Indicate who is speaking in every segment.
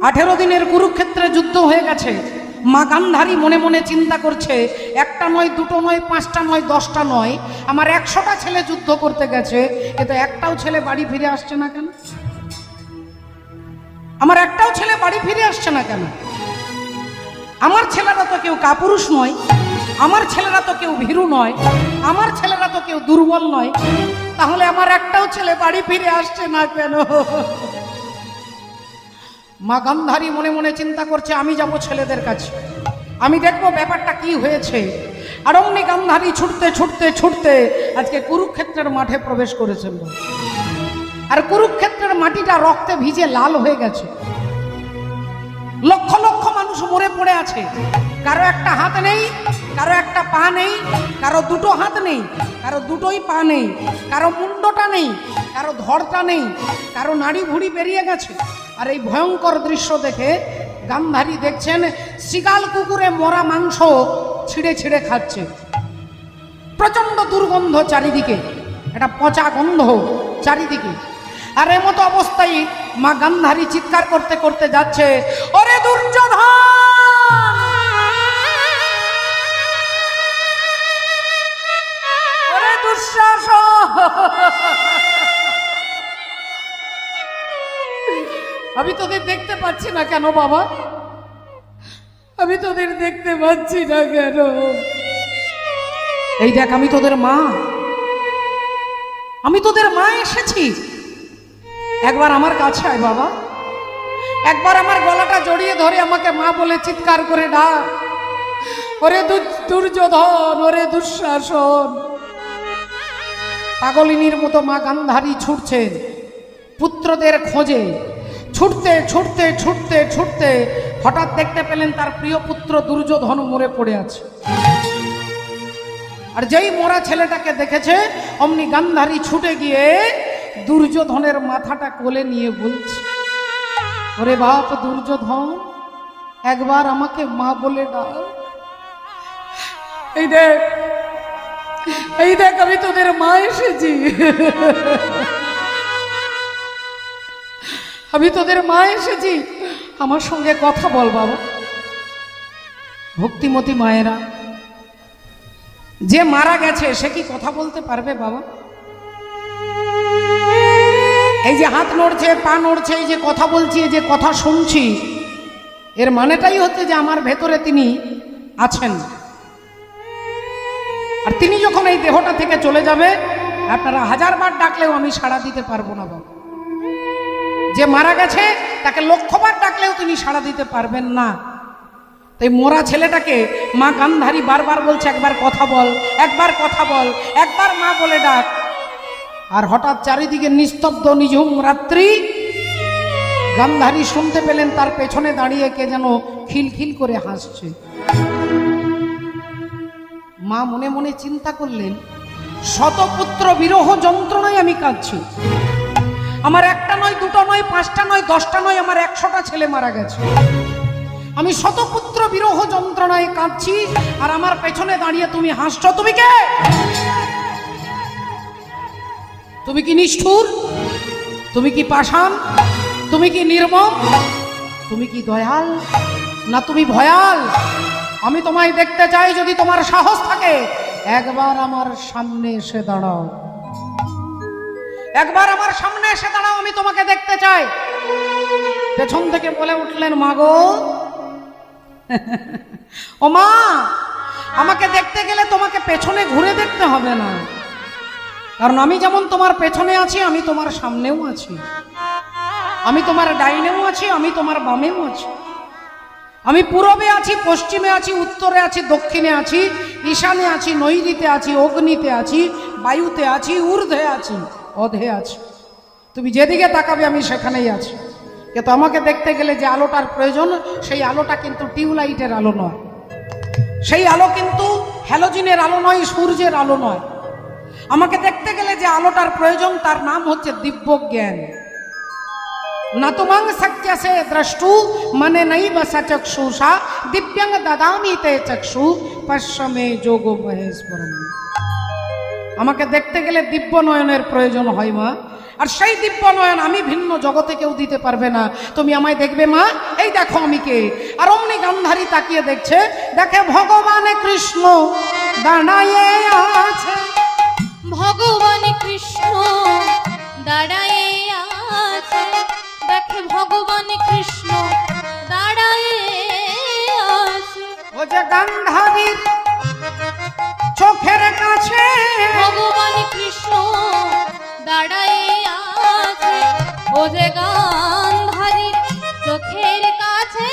Speaker 1: 18 দিনের কুরুক্ষেত্রে যুদ্ধ হয়ে গেছে। মা গান্ধারী মনে মনে চিন্তা করছে, একটা নয়, দুটো নয়, পাঁচটা নয়, 10টা নয়, আমার 100টা ছেলে যুদ্ধ করতে গেছে, এ তো একটাও ছেলে বাড়ি ফিরে আসছে না কেন? আমার একটাও ছেলে বাড়ি ফিরে আসছে না কেন? আমার ছেলেরা তো কেউ কাপুরুষ নয়, আমার ছেলেরা তো কেউ ভীরু নয়, আমার ছেলেরা তো কেউ দুর্বল নয়, তাহলে আমার একটাও ছেলে বাড়ি ফিরে আসছে না কেন? মা গান্ধারী মনে মনে চিন্তা করছে, আমি যাব ছেলেদের কাছে, আমি দেখবো ব্যাপারটা কি হয়েছে। আর অমনি গান্ধারী ছুটতে ছুটতে ছুটতে আজকে কুরুক্ষেত্রের মাঠে প্রবেশ করেছিল। আর কুরুক্ষেত্রের মাটিটা রক্তে ভিজে লাল হয়ে গেছে। লক্ষ লক্ষ মানুষ মরে পড়ে আছে। কারো একটা হাত নেই, কারো একটা পা নেই, কারো দুটো হাত নেই, কারো দুটোই পা নেই, কারো মুন্ডটা নেই, কারো ধড়টা নেই, কারো নাড়ি ভুড়ি বেরিয়ে গেছে। আর এই ভয়ঙ্কর দৃশ্য দেখে গান্ধারী দেখছেন শিগাল কুকুরে মরা মাংস ছিঁড়ে ছিঁড়ে খাচ্ছে। প্রচন্ড দুর্গন্ধ চারিদিকে, একটা পচা গন্ধ চারিদিকে। আর এমতো অবস্থায় মা গান্ধারী চিৎকার করতে করতে যাচ্ছে, ওরে দুর্যোধন, ওরে দুঃশাসন, আমি তোদের দেখতে পাচ্ছি না কেন বাবা? আমি তোদের দেখতে পাচ্ছি না কেন? এই দেখ, আমি তোদের মা, আমি তোদের মা এসেছি। একবার আমার কাছে আয় বাবা, একবার আমার গলাটা জড়িয়ে ধরে আমাকে মা বলে চিৎকার করে ডাক, ওরে দুর্যোধন, ওরে দুঃশাসন। পাগলিনীর মতো মা গান্ধারী ছুটছেন পুত্রদের খোঁজে। ছুটতে ছুটতে ছুটতে ছুটতে হঠাৎ দেখতে পেলেন তার প্রিয় পুত্র দুর্যোধন মরে পড়ে আছে। আর যেই মরা ছেলেটাকে দেখেছে, অমনি গান্ধারী ছুটে গিয়ে দুর্যোধনের মাথাটা কোলে নিয়ে বলছে, ওরে বাপ দুর্যোধন, একবার আমাকে মা বলে ডাক। এই দেখ, এই দেখ, আমি তোদের মা এসেছি, আমি তোদের মা এসেছি, আমার সঙ্গে কথা বল বাবা। ভক্তিমতী মায়েরা, যে মারা গেছে সে কি কথা বলতে পারবে বাবা? এই যে হাত নড়ছে, পা নড়ছে, এই যে কথা বলছি, এই যে কথা শুনছি, এর মানেটাই হচ্ছে যে আমার ভেতরে তিনি আছেন। আর তিনি যখন এই দেহটা থেকে চলে যাবে, আপনারা 1000 বার ডাকলেও আমি সাড়া দিতে পারবো না বাবা। যে মারা গেছে তাকে 1,00,000 বার ডাকলেও তিনি সাড়া দিতে পারবেন না। তাই মরা ছেলেটাকে মা গান্ধারী বারবার বলছে, একবার কথা বল, একবার কথা বল, একবার মা বলে ডাক। আর হঠাৎ চারিদিকে নিস্তব্ধ নিঝুম রাত্রি। গান্ধারী শুনতে পেলেন তার পেছনে দাঁড়িয়ে কে যেন খিলখিল করে হাসছে। মা মনে মনে চিন্তা করলেন, শতপুত্র বিরহ যন্ত্রণায় আমি কাঁদছি। আমার একটা নয়, দুটো নয়, পাঁচটা নয়, 10টা নয়, আমার 100টা ছেলে মারা গেছে। আমি শতপুত্র বিরহ যন্ত্রণায় কাঁদছি, আর আমার পেছনে দাঁড়িয়ে তুমি হাসছো। তুমি কে? তুমি কি নিষ্ঠুর? তুমি কি পাষাণ? তুমি কি নির্মম? তুমি কি দয়াল, না তুমি ভয়াল? আমি তোমায় দেখতে চাই, যদি তোমার সাহস থাকে একবার আমার সামনে এসে দাঁড়াও, একবার আমার সামনে এসে দাঁড়াও, আমি তোমাকে দেখতে চাই। পেছন থেকে বলে উঠলেন, মা গো, ও মা, আমাকে দেখতে গেলে তোমাকে পেছনে ঘুরে দেখতে হবে না, কারণ আমি যেমন তোমার পেছনে আছি, আমি তোমার সামনেও আছি, আমি তোমার ডাইনেও আছি, আমি তোমার বামেও আছি, আমি পূরবে আছি, পশ্চিমে আছি, উত্তরে আছি, দক্ষিণে আছি, ঈশানে আছি, নৈঋতে আছি, অগ্নিতে আছি, বায়ুতে আছি, ঊর্ধ্বে আছি, অধে আছি। তুমি যেদিকে তাকাবে আমি সেখানেই আছি। কিন্তু আমাকে দেখতে গেলে যে আলোটার প্রয়োজন, সেই আলোটা কিন্তু টিউবলাইটের আলো নয়, সেই আলো কিন্তু হ্যালোজিনের আলো নয়, সূর্যের আলো নয়। আমাকে দেখতে গেলে যে আলোটার প্রয়োজন, তার নাম হচ্ছে দিব্য জ্ঞান। না তোমাং সত্যসে দ্রষ্টু মানে নাই বসা চক্ষুষা দিব্যাং দদামি তে চক্ষু পশ্চমে যোগ মহেশ্বরম। আমাকে দেখতে গেলে দিব্য নয়নের প্রয়োজন হয় মা, আর সেই দিব্য নয়ন আমি ভিন্ন জগতে কেউ দিতে পারবে না। তুমি আমায় দেখবে মা, এই দেখো আমি কে। আর অমনি গান্ধারী তাকিয়ে দেখছে, দেখে ভগবান কৃষ্ণ দাঁড়ায়ে আছে।
Speaker 2: ভগবান কৃষ্ণ দাঁড়ায়ে আছে, দেখে ভগবান কৃষ্ণ দাঁড়ায়ে আছে।
Speaker 1: ও যে গান্ধারীর চোখের কাছে
Speaker 2: ভগবান কৃষ্ণ দাঁড়ায়ে আছে, ও যে গান্ধারীর চোখের কাছে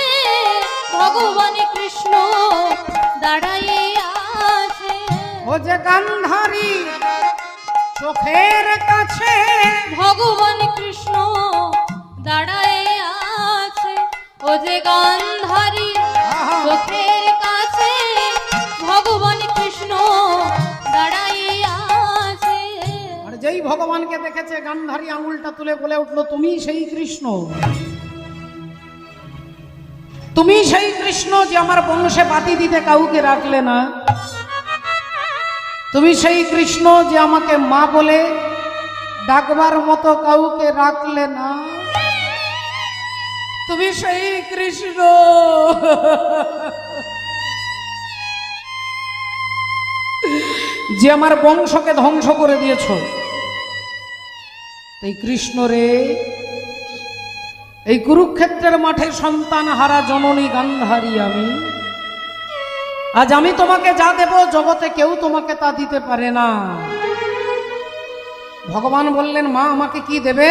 Speaker 2: ভগবান কৃষ্ণ দাঁড়ায়ে আছে।
Speaker 1: ও যে গান্ধারী চোখের কাছে
Speaker 2: ভগবান কৃষ্ণ দাঁড়ায়ে আছে, ও যে গান্ধারী চোখের কাছে ভগবান কৃষ্ণ দাঁড়ায়ে আছে।
Speaker 1: আর যেই ভগবানকে দেখেছে গান্ধারী আঙুলটা তুলে বলে উঠলো, তুমি সেই কৃষ্ণ, তুমি সেই কৃষ্ণ যে আমার বংশে বাতি দিতে কাউকে রাখলে না। তুমি সেই কৃষ্ণ যে আমাকে মা বলে ডাকবার মতো কাউকে রাখলে না। তুমি সেই কৃষ্ণ যে আমার বংশকে ধ্বংস করে দিয়েছ। এই কৃষ্ণ রে, এই কুরুক্ষেত্রের মাঠে সন্তান হারা জননী গান্ধারী আমি। আজ আমি তোমাকে যা দেব জগতে কেউ তোমাকে তা দিতে পারে না। ভগবান বললেন, মা আমাকে কি দেবে?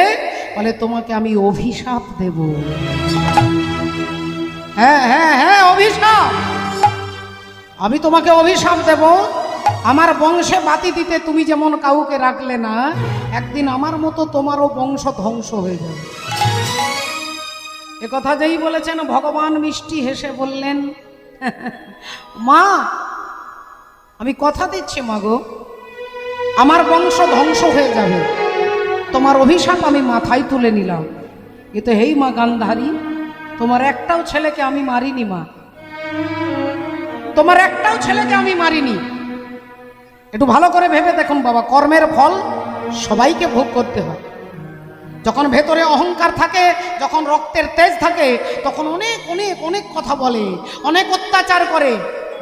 Speaker 1: বলে, তোমাকে আমি অভিশাপ দেব। হ্যাঁ হ্যাঁ হ্যাঁ, অভিশাপ। আমি তোমাকে অভিশাপ দেব। আমার বংশে বাতি দিতে তুমি যেমন কাউকে রাখলে না, একদিন আমার মতো তোমারও বংশ ধ্বংস হয়ে যাবে। এ কথা যেই বলেছেন, ভগবান মিষ্টি হেসে বললেন, মা আমি কথা দিচ্ছি মা গো, আমার বংশ ধ্বংস হয়ে যাবে, তোমার অভিশাপ আমি মাথায় তুলে নিলাম। কিন্তু হেই মা গান্ধারী, তোমার একটাও ছেলেকে আমি মারিনি মা, তোমার একটাও ছেলেকে আমি মারিনি। একটু ভালো করে ভেবে দেখুন বাবা, কর্মের ফল সবাইকে ভোগ করতে হয়। যখন ভেতরে অহংকার থাকে, যখন রক্তের তেজ থাকে, তখন অনেক অনেক অনেক কথা বলে, অনেক অত্যাচার করে,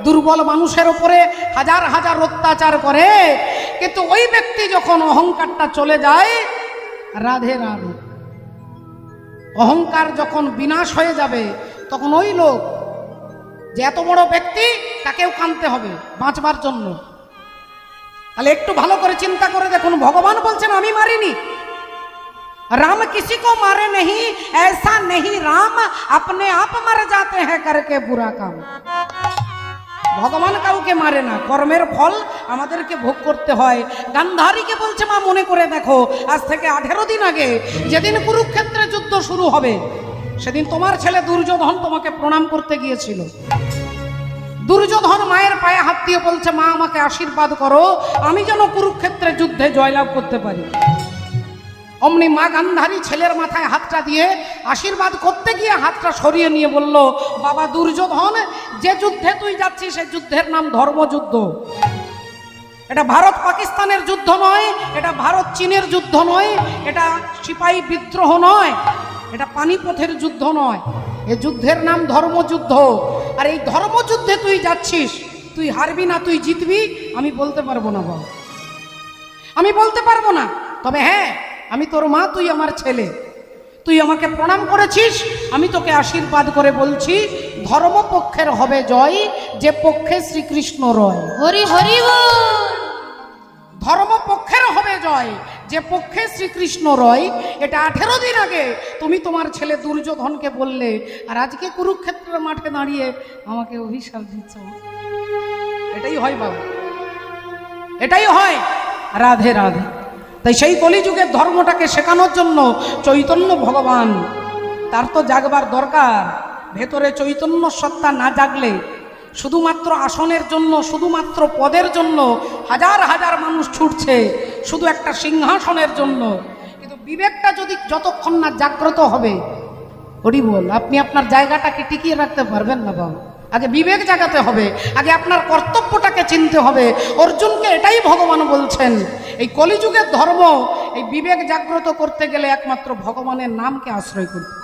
Speaker 1: দুর্বল মানুষের উপরে হাজার হাজার অত্যাচার করে। কিন্তু ওই ব্যক্তি যখন অহংকারটা চলে যায়, রাধে রাধে, অহংকার যখন বিনাশ হয়ে যাবে, তখন ওই লোক যে এত বড় ব্যক্তি, তাকেও কাঁদতে হবে বাঁচবার জন্য। তাহলে একটু ভালো করে চিন্তা করে দেখুন, ভগবান বলছেন আমি মারিনি। राम किसी को मारे नहीं, ऐसा नहीं, राम अपने आप मर जाते हैं करके बुरा काम। ভগবান কাউকে মারে না, কর্মের ফল আমাদেরকে ভোগ করতে হয়। গান্ধারীকে বলছে, মা মনে করে দেখো, আজ থেকে 18 দিন আগে যেদিন কুরুক্ষেত্রে যুদ্ধ শুরু হবে, সেদিন তোমার ছেলে দুর্যোধন তোমাকে প্রণাম করতে গিয়েছিল। দুর্যোধন মায়ের পায়ে হাত দিয়ে বলছে, মা আমাকে আশীর্বাদ করো, আমি যেন কুরুক্ষেত্রে যুদ্ধে জয়লাভ করতে পারি। অমনি মা গান্ধারী ছেলের মাথায় হাতটা দিয়ে আশীর্বাদ করতে গিয়ে হাতটা সরিয়ে নিয়ে বলল, বাবা দুর্যোধন, যে যুদ্ধে তুই যাচ্ছিস সে যুদ্ধের নাম ধর্মযুদ্ধ। এটা ভারত পাকিস্তানের যুদ্ধ নয়, এটা ভারত চীনের যুদ্ধ নয়, এটা সিপাহী বিদ্রোহ নয়, এটা পানিপথের যুদ্ধ নয়, এ যুদ্ধের নাম ধর্মযুদ্ধ। আর এই ধর্মযুদ্ধে তুই যাচ্ছিস, তুই হারবি না তুই জিতবি আমি বলতে পারবো না বাবা, আমি বলতে পারবো না। তবে হ্যাঁ, আমি তোর মা, তুই আমার ছেলে, তুই আমাকে প্রণাম করেছিস, আমি তোকে আশীর্বাদ করে বলছি, ধর্মপক্ষের হবে জয়, যে পক্ষে শ্রীকৃষ্ণ রয়।
Speaker 2: হরি হরি বল।
Speaker 1: ধর্মপক্ষের হবে জয়, যে পক্ষে শ্রীকৃষ্ণ রয়। এটা 18 দিন আগে তুমি তোমার ছেলে দুর্যোধনকে বললে, আর আজকে কুরুক্ষেত্রের মাঠে দাঁড়িয়ে আমাকে অভিশাপ দিচ্ছ। এটাই হয় বাবা, এটাই হয়। রাধে রাধে। তাই সেই কলিযুগের ধর্মটাকে শেখানোর জন্য চৈতন্য ভগবান, তার তো জাগবার দরকার। ভেতরে চৈতন্য সত্তা না জাগলে শুধুমাত্র আসনের জন্য, শুধুমাত্র পদের জন্য হাজার হাজার মানুষ ছুটছে, শুধু একটা সিংহাসনের জন্য। কিন্তু বিবেকটা যদি যতক্ষণ না জাগ্রত হবে, হরি বল, আপনি আপনার জায়গাটাকে টিকিয়ে রাখতে পারবেন না বাবা। আগে বিবেক জাগাতে হবে, আগে আপনার কর্তব্যটাকে চিনতে হবে। অর্জুনকে এটাই ভগবান বলছেন, এই কলিযুগের ধর্ম, এই বিবেক জাগ্রত করতে গেলে একমাত্র ভগবানের নামকে আশ্রয় করতে।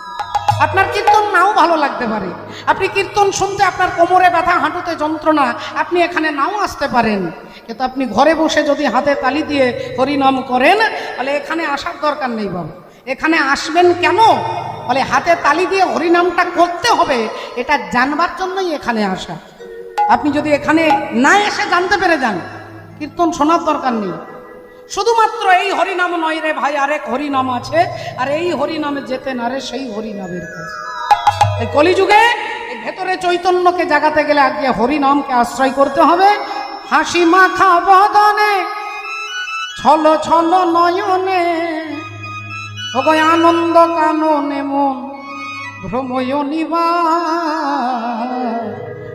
Speaker 1: আপনার কীর্তন নাও ভালো লাগতে পারে, আপনি কীর্তন শুনতে আপনার কোমরে ব্যথা, হাঁটুতে যন্ত্রণা, আপনি এখানে নাও আসতে পারেন, কিন্তু আপনি ঘরে বসে যদি হাতে তালি দিয়ে হরিনাম করেন তাহলে এখানে আসার দরকার নেই বাবা। এখানে আসবেন কেন? বলে হাতে তালি দিয়ে হরিনামটা করতে হবে, এটা জানবার জন্যই এখানে আসা। আপনি যদি এখানে না এসে জানতে পেরে যান, কীর্তন শোনার দরকার নেই। শুধুমাত্র এই হরিনাম নয় রে ভাই, আরেক হরিনাম আছে, আর এই হরিনামে যেতে না রে সেই হরিনামের কাছে। এই কলিযুগে এই ভেতরে চৈতন্যকে জাগাতে গেলে আগে হরিনামকে আশ্রয় করতে হবে। হাসি মাখা বদনে ছল ছল নয়নে ওগো আনন্দ কাননে মন ভ্রময় নিবার।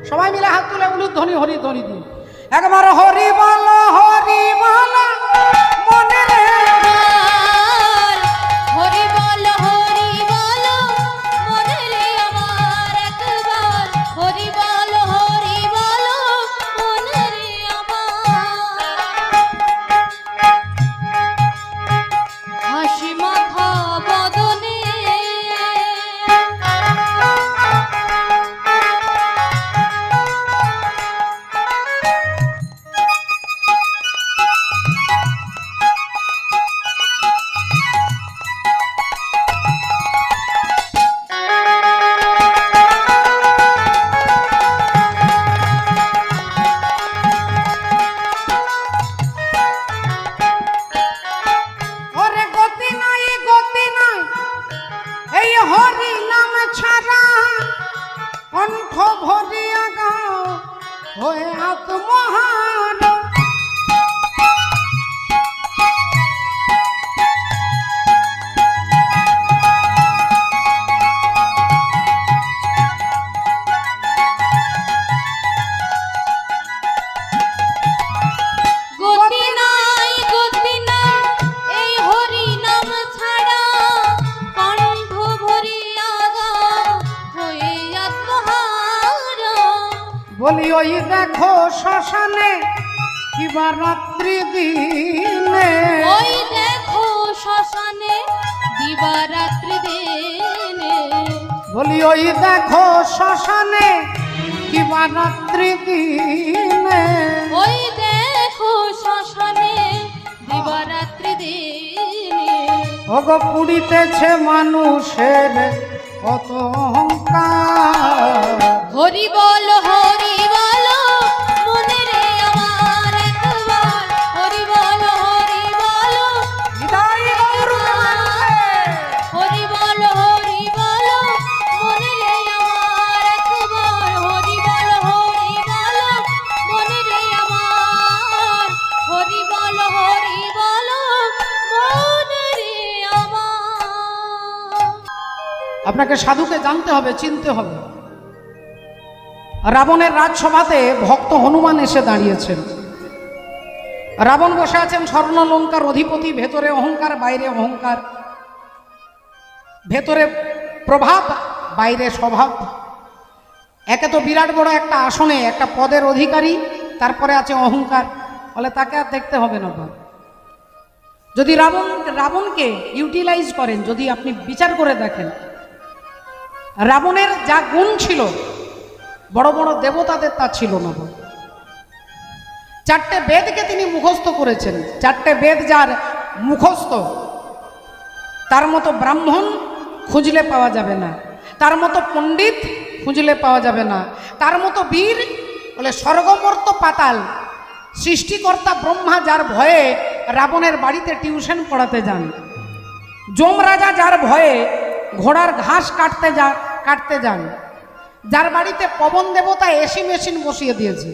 Speaker 1: সবাই মিলে হাত তুলে উলুধ্বনি হরি ধ্বনি দিন একবার হরি বল মনে রে
Speaker 2: হরি বল মনে রে আমার একবার হরি বল মনে রে আমার হাসি মাখা বদনে
Speaker 1: হরি নাম ছাড়া কণ্ঠ ভরিয়া গাও হয়ে আত্মহার। বলি ওই দেখো শ্মশানে কিবা রাত্রি দিনে,
Speaker 2: ওই দেখো শ্মশানে দিবারাত্রি দিনে,
Speaker 1: বলি ওই দেখো শ্মশানে কিবা রাত্রি দিনে,
Speaker 2: ওই দেখো শ্মশানে দিবারাত্রি দিনে
Speaker 1: ওগো পুড়িতেছে মানুষের কত অহংকার।
Speaker 2: হরি বল মনে রে আমার একবার হরি বল
Speaker 1: বিদায় গৌর
Speaker 2: হরি বল মনে রে আমার একবার হরি বল মনে রে আমার হরি বল মনে রে আমার।
Speaker 1: আপনাকে সাধুকে জানতে হবে, চিনতে হবে। রাবণের রাজসভাতে ভক্ত হনুমান এসে দাঁড়িয়েছেন। রাবণ বসে আছেন স্বর্ণলঙ্কার অধিপতি, ভেতরে অহংকার বাইরে অহংকার, ভেতরে প্রভাব বাইরে স্বভাব। একে তো বিরাট বড় একটা আসনে একটা পদের অধিকারী, তারপরে আছে অহংকার। বলে তাকে আর দেখতে হবে না। যদি রাবণকে ইউটিলাইজ করেন, যদি আপনি বিচার করে দেখেন, রাবণের যা গুণ ছিল বড় বড় দেবতাদের তা ছিল না। চারটে বেদকে তিনি মুখস্থ করেছেন। চারটে বেদ যার মুখস্থ, তার মতো ব্রাহ্মণ খুঁজলে পাওয়া যাবে না, তার মতো পণ্ডিত খুঁজলে পাওয়া যাবে না, তার মতো বীর বলে স্বর্গমর্ত পাতাল সৃষ্টিকর্তা ব্রহ্মা যার ভয়ে রাবণের বাড়িতে টিউশন পড়াতে যান, যমরাজা যার ভয়ে ঘোড়ার ঘাস কাটতে যান, যার বাড়িতে পবন দেবতা এসি মেশিন বসিয়ে দিয়েছে।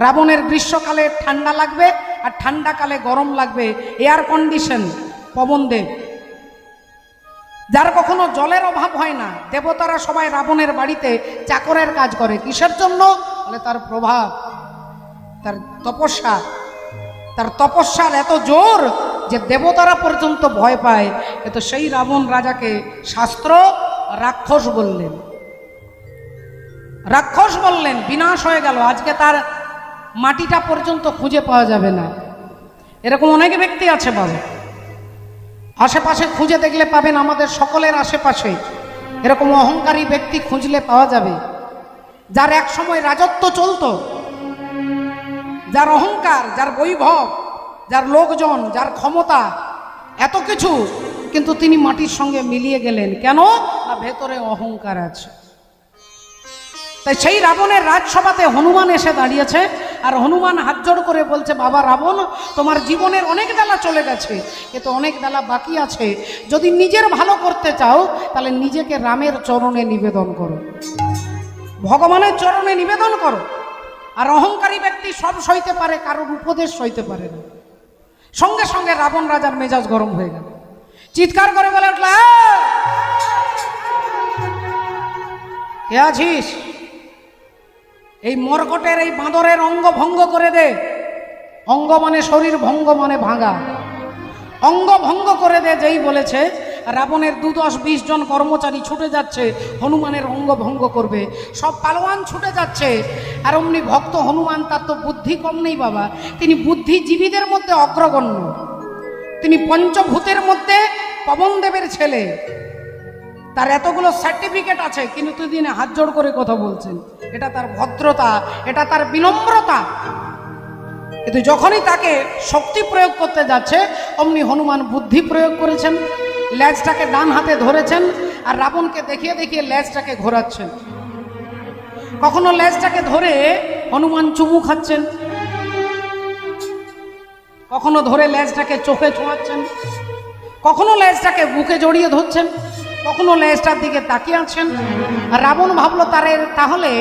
Speaker 1: রাবণের গ্রীষ্মকালে ঠান্ডা লাগবে আর ঠান্ডাকালে গরম লাগবে, এয়ার কন্ডিশন পবনদেব। যার কখনো জলের অভাব হয় না, দেবতারা সবাই রাবণের বাড়িতে চাকরের কাজ করে। কিসের জন্য? বলে তার প্রভাব, তার তপস্যা। তার তপস্যার এত জোর যে দেবতারা পর্যন্ত ভয় পায়। কিন্তু সেই রাবণ রাজাকে শাস্ত্র রাক্ষস বললেন, রাক্ষস বললেন, বিনাশ হয়ে গেল। আজকে তার মাটিটা পর্যন্ত খুঁজে পাওয়া যাবে না। এরকম অনেক ব্যক্তি আছে বাবা, আশেপাশে খুঁজে দেখলে পাবেন, আমাদের সকলের আশেপাশে এরকম অহংকারী ব্যক্তি খুঁজলে পাওয়া যাবে, যার এক সময় রাজত্ব চলতো, যার অহংকার, যার বৈভব, যার লোকজন, যার ক্ষমতা, এত কিছু, কিন্তু তিনি মাটির সঙ্গে মিলিয়ে গেলেন। কেন? না, ভেতরে অহংকার আছে। তাই সেই রাবণের রাজসভাতে হনুমান এসে দাঁড়িয়েছে, আর হনুমান হাত জোড় করে বলছে, বাবা রাবণ, তোমার জীবনের অনেক বেলা চলে গেছে, কিন্তু অনেক বেলা বাকি আছে। যদি নিজের ভালো করতে চাও তাহলে নিজেকে রামের চরণে নিবেদন করো, ভগবানের চরণে নিবেদন করো। আর অহংকারী ব্যক্তি সব সইতে পারে, কারোর উপদেশ সইতে পারে না। সঙ্গে সঙ্গে রাবণ রাজার মেজাজ গরম হয়ে গেল, চিৎকার করে বলে উঠল, কে আছিস? এই মর্কটের, এই বাঁদরের অঙ্গ ভঙ্গ করে দে। অঙ্গ মানে শরীর, ভঙ্গ মানে ভাঙা। অঙ্গ ভঙ্গ করে দে যেই বলেছে, রাবণের 2-10-20 জন কর্মচারী ছুটে যাচ্ছে হনুমানের অঙ্গ ভঙ্গ করবে। সব পালোয়ান ছুটে যাচ্ছে, আর অমনি ভক্ত হনুমান, তার তো বুদ্ধি কম নেই বাবা, তিনি বুদ্ধিজীবীদের মধ্যে অগ্রগণ্য। তিনি পঞ্চভূতের মধ্যে পবনদেবের ছেলে, তার এতগুলো সার্টিফিকেট আছে, কিন্তু তিনি হাত জোড় করে কথা বলছেন। এটা তার ভদ্রতা, এটা তার বিনম্রতা। কিন্তু যখনই তাকে শক্তি প্রয়োগ করতে যাচ্ছে, অমনি হনুমান বুদ্ধি প্রয়োগ করেছেন, লেজটাকে ডান হাতে ধরেছেন, আর রাবণকে দেখিয়ে দেখিয়ে লেজটাকে ঘোরাচ্ছেন। কখনো লেজটাকে ধরে হনুমান চুমু খাচ্ছেন, কখনো ধরে লেজটাকে চোখে ছোঁয়াচ্ছেন, কখনো লেজটাকে বুকে জড়িয়ে ধরছেন, কখনো লেজটার দিকে তাকিয়ে আছেন। আর রাবণ ভাবলো তাহলে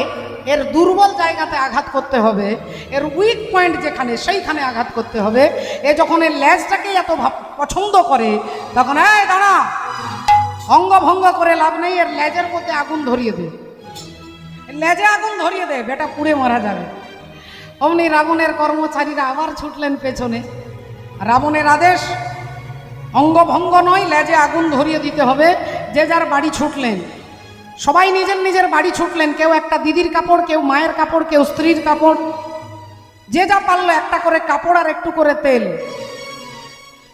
Speaker 1: এর দুর্বল জায়গাতে আঘাত করতে হবে, এর উইক পয়েন্ট যেখানে, সেইখানে আঘাত করতে হবে। এ যখন এর লেজটাকে এত পছন্দ করে, তখন এই দাঁড়া, অঙ্গ ভঙ্গ করে লাভ নেই, এর লেজের মধ্যে আগুন ধরিয়ে দে, লেজে আগুন ধরিয়ে দে, বেটা পুড়ে মারা যাবে। অমনি রাবণের কর্মচারীরা আবার ছুটলেন পেছনে। রাবণের আদেশ, অঙ্গভঙ্গ নয়, লেজে আগুন ধরিয়ে দিতে হবে। যে যার বাড়ি ছুটলেন, সবাই নিজের নিজের বাড়ি ছুটলেন। কেউ একটা দিদির কাপড়, কেউ মায়ের কাপড়, কেউ স্ত্রীর কাপড়, যে যা পারলো একটা করে কাপড় আর একটু করে তেল,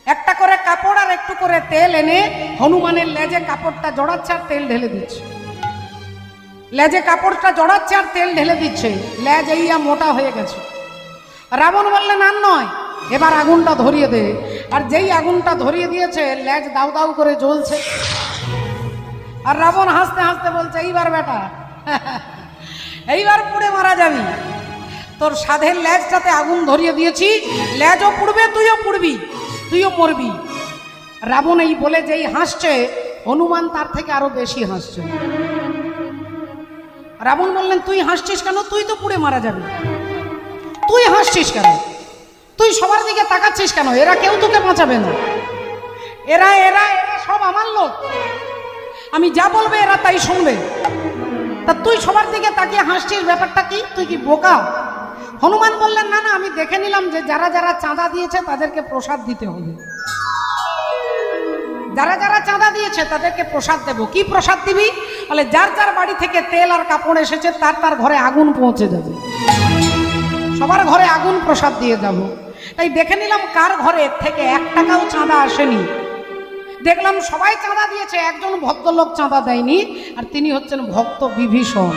Speaker 1: একটা করে কাপড় আর একটু করে তেল এনে হনুমানের লেজে কাপড়টা জড়াচ্ছে আর তেল ঢেলে দিচ্ছে। লেজে কাপড়টা জড়াচ্ছে আর তেল ঢেলে দিচ্ছে, লেজ এইয়া মোটা হয়ে গেছে। রাবণ বললেন, আর নয়, এবার আগুনটা ধরিয়ে দে। আর যেই আগুনটা ধরিয়ে দিয়েছে, লেজ দাউ দাউ করে জ্বলছে। আর রাবণ হাসতে হাসতে বলছে, এইবার বেটা, এইবার পুড়ে মারা যাবি। তোর সাধের লেজটাতে আগুন ধরিয়ে দিয়েছি, লেজও পুড়বে, তুইও পুড়বি, তুইও মরবি। রাবণ এই বলে যেই হাসছে, হনুমান তার থেকে আরো বেশি হাসছে। রাবণ বললেন, তুই হাসছিস কেন? তুই তো পুড়ে মারা যাবি, তুই হাসছিস কেন? তুই সবার দিকে তাকাচ্ছিস কেন? এরা কেউ তোকে বাঁচাবে না, এরা এরা এরা সব আমার লোক, আমি যা বলবে এরা তাই শুনবে। তা তুই সবার দিকে তাকিয়ে হাসছিস, ব্যাপারটা কি? তুই কি বোকা? হনুমান বললেন, না না, আমি দেখে নিলাম যে যারা যারা চাঁদা দিয়েছে তাদেরকে প্রসাদ দিতে হবে। যারা যারা চাঁদা দিয়েছে তাদেরকে প্রসাদ দেব। কি প্রসাদ দিবি? বলে, যার যার বাড়ি থেকে তেল আর কাপড় এসেছে তার তার ঘরে আগুন পৌঁছে যাবে, সবার ঘরে আগুন প্রসাদ দিয়ে যাব। তাই দেখে নিলাম কার ঘরে থেকে 1 টাকাও চাঁদা আসেনি। দেখলাম সবাই চাঁদা দিয়েছে, একজন ভদ্রলোক চাঁদা দেয়নি, আর তিনি হচ্ছেন ভক্ত বিভীষণ।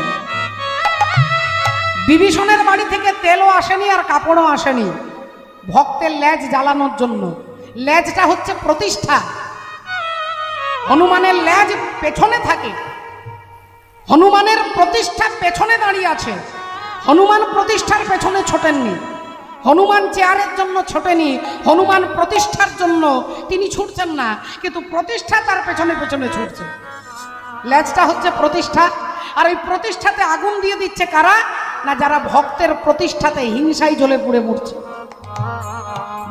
Speaker 1: বিভীষণের বাড়ি থেকে তেলও আসেনি আর কাপড়ও আসেনি, ভক্তের লেজ জ্বালানোর জন্য। লেজটা হচ্ছে প্রতিষ্ঠা। হনুমানের লেজ পেছনে থাকে, হনুমানের প্রতিষ্ঠা পেছনে দাঁড়িয়ে আছে। হনুমান প্রতিষ্ঠার পেছনে ছোটেননি, হনুমান চেয়ারের জন্য ছোটেনি, হনুমান প্রতিষ্ঠার জন্য তিনি ছুটছেন না, কিন্তু প্রতিষ্ঠা তার পেছনে পেছনে ছুটছে। লেজটা হচ্ছে প্রতিষ্ঠা, আর এই প্রতিষ্ঠাতে আগুন দিয়ে দিচ্ছে কারা? না, যারা ভক্তের প্রতিষ্ঠাতে হিংসায় জ্বলে পুড়ে মরছে।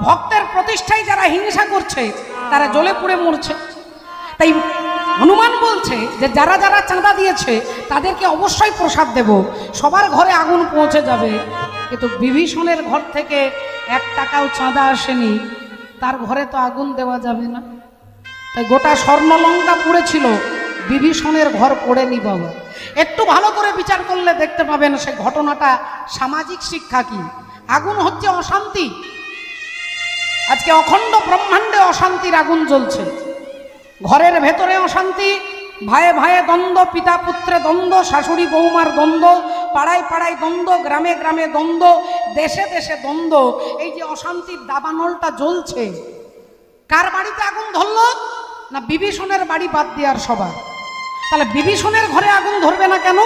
Speaker 1: ভক্তের প্রতিষ্ঠায় যারা হিংসা করছে তারা জ্বলে পুড়ে মরছে। তাই হনুমান বলছে যে যারা যারা চাঁদা দিয়েছে তাদেরকে অবশ্যই প্রসাদ দেব, সবার ঘরে আগুন পৌঁছে যাবে। কিন্তু বিভীষণের ঘর থেকে 1 টাকাও চাঁদা আসেনি, তার ঘরে তো আগুন দেওয়া যাবে না। তাই গোটা স্বর্ণলঙ্কা পুড়েছিল, বিভীষণের ঘর পড়েনি বাবা। একটু ভালো করে বিচার করলে দেখতে পাবেন সে ঘটনাটা সামাজিক শিক্ষা কি। আগুন হচ্ছে অশান্তি। আজকে অখণ্ড ব্রহ্মাণ্ডে অশান্তির আগুন জ্বলছে। ঘরের ভেতরে অশান্তি, ভাইয়ে ভাইয়ে দ্বন্দ্ব, পিতা পুত্রে দ্বন্দ্ব, শাশুড়ি বৌমার দ্বন্দ্ব, পাড়ায় পাড়ায় দ্বন্দ্ব, গ্রামে গ্রামে দ্বন্দ্ব, দেশে দেশে দ্বন্দ্ব। এই যে অশান্তির দাবানলটা জ্বলছে, কার বাড়িতে আগুন ধরলো? না বিভীষণের বাড়ি বাদ দেওয়ার সবার। তাহলে বিভীষণের ঘরে আগুন ধরবে না কেন?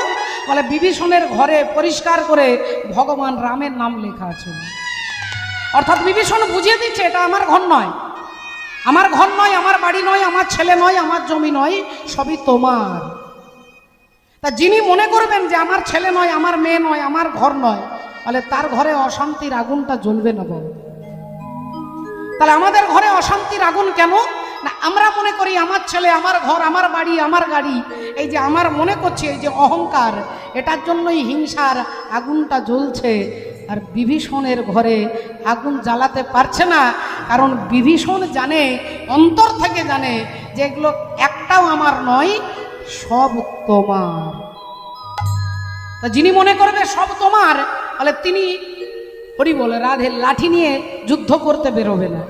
Speaker 1: বলে বিভীষণের ঘরে পরিষ্কার করে ভগবান রামের নাম লেখা আছে। অর্থাৎ বিভীষণ বুঝিয়ে দিচ্ছে এটা আমার ঘর নয়, আমার ঘর নয়, আমার বাড়ি নয়, আমার ছেলে নয়, আমার জমি নয়, সবই তোমার। তা যিনি মনে করবেন যে আমার ছেলে নয়, আমার মেয়ে নয়, আমার ঘর নয়, তাহলে তার ঘরে অশান্তির আগুনটা জ্বলবে না বাবা। তাহলে আমাদের ঘরে অশান্তির আগুন কেন? না আমরা মনে করি আমার ছেলে, আমার ঘর, আমার বাড়ি, আমার গাড়ি, এই যে আমার মনে করছি, এই যে অহংকার, এটার জন্যই হিংসার আগুনটা জ্বলছে। আর বিভীষণের ঘরে আগুন জ্বালাতে পারছে না, কারণ বিভীষণ জানে, অন্তর থেকে জানে যে এগুলো একটাও আমার নয়, সব তোমার। তা যিনি মনে করবে সব তোমার, তাহলে তিনি হরি বলে রাধে লাঠি নিয়ে যুদ্ধ করতে বেরোবে না।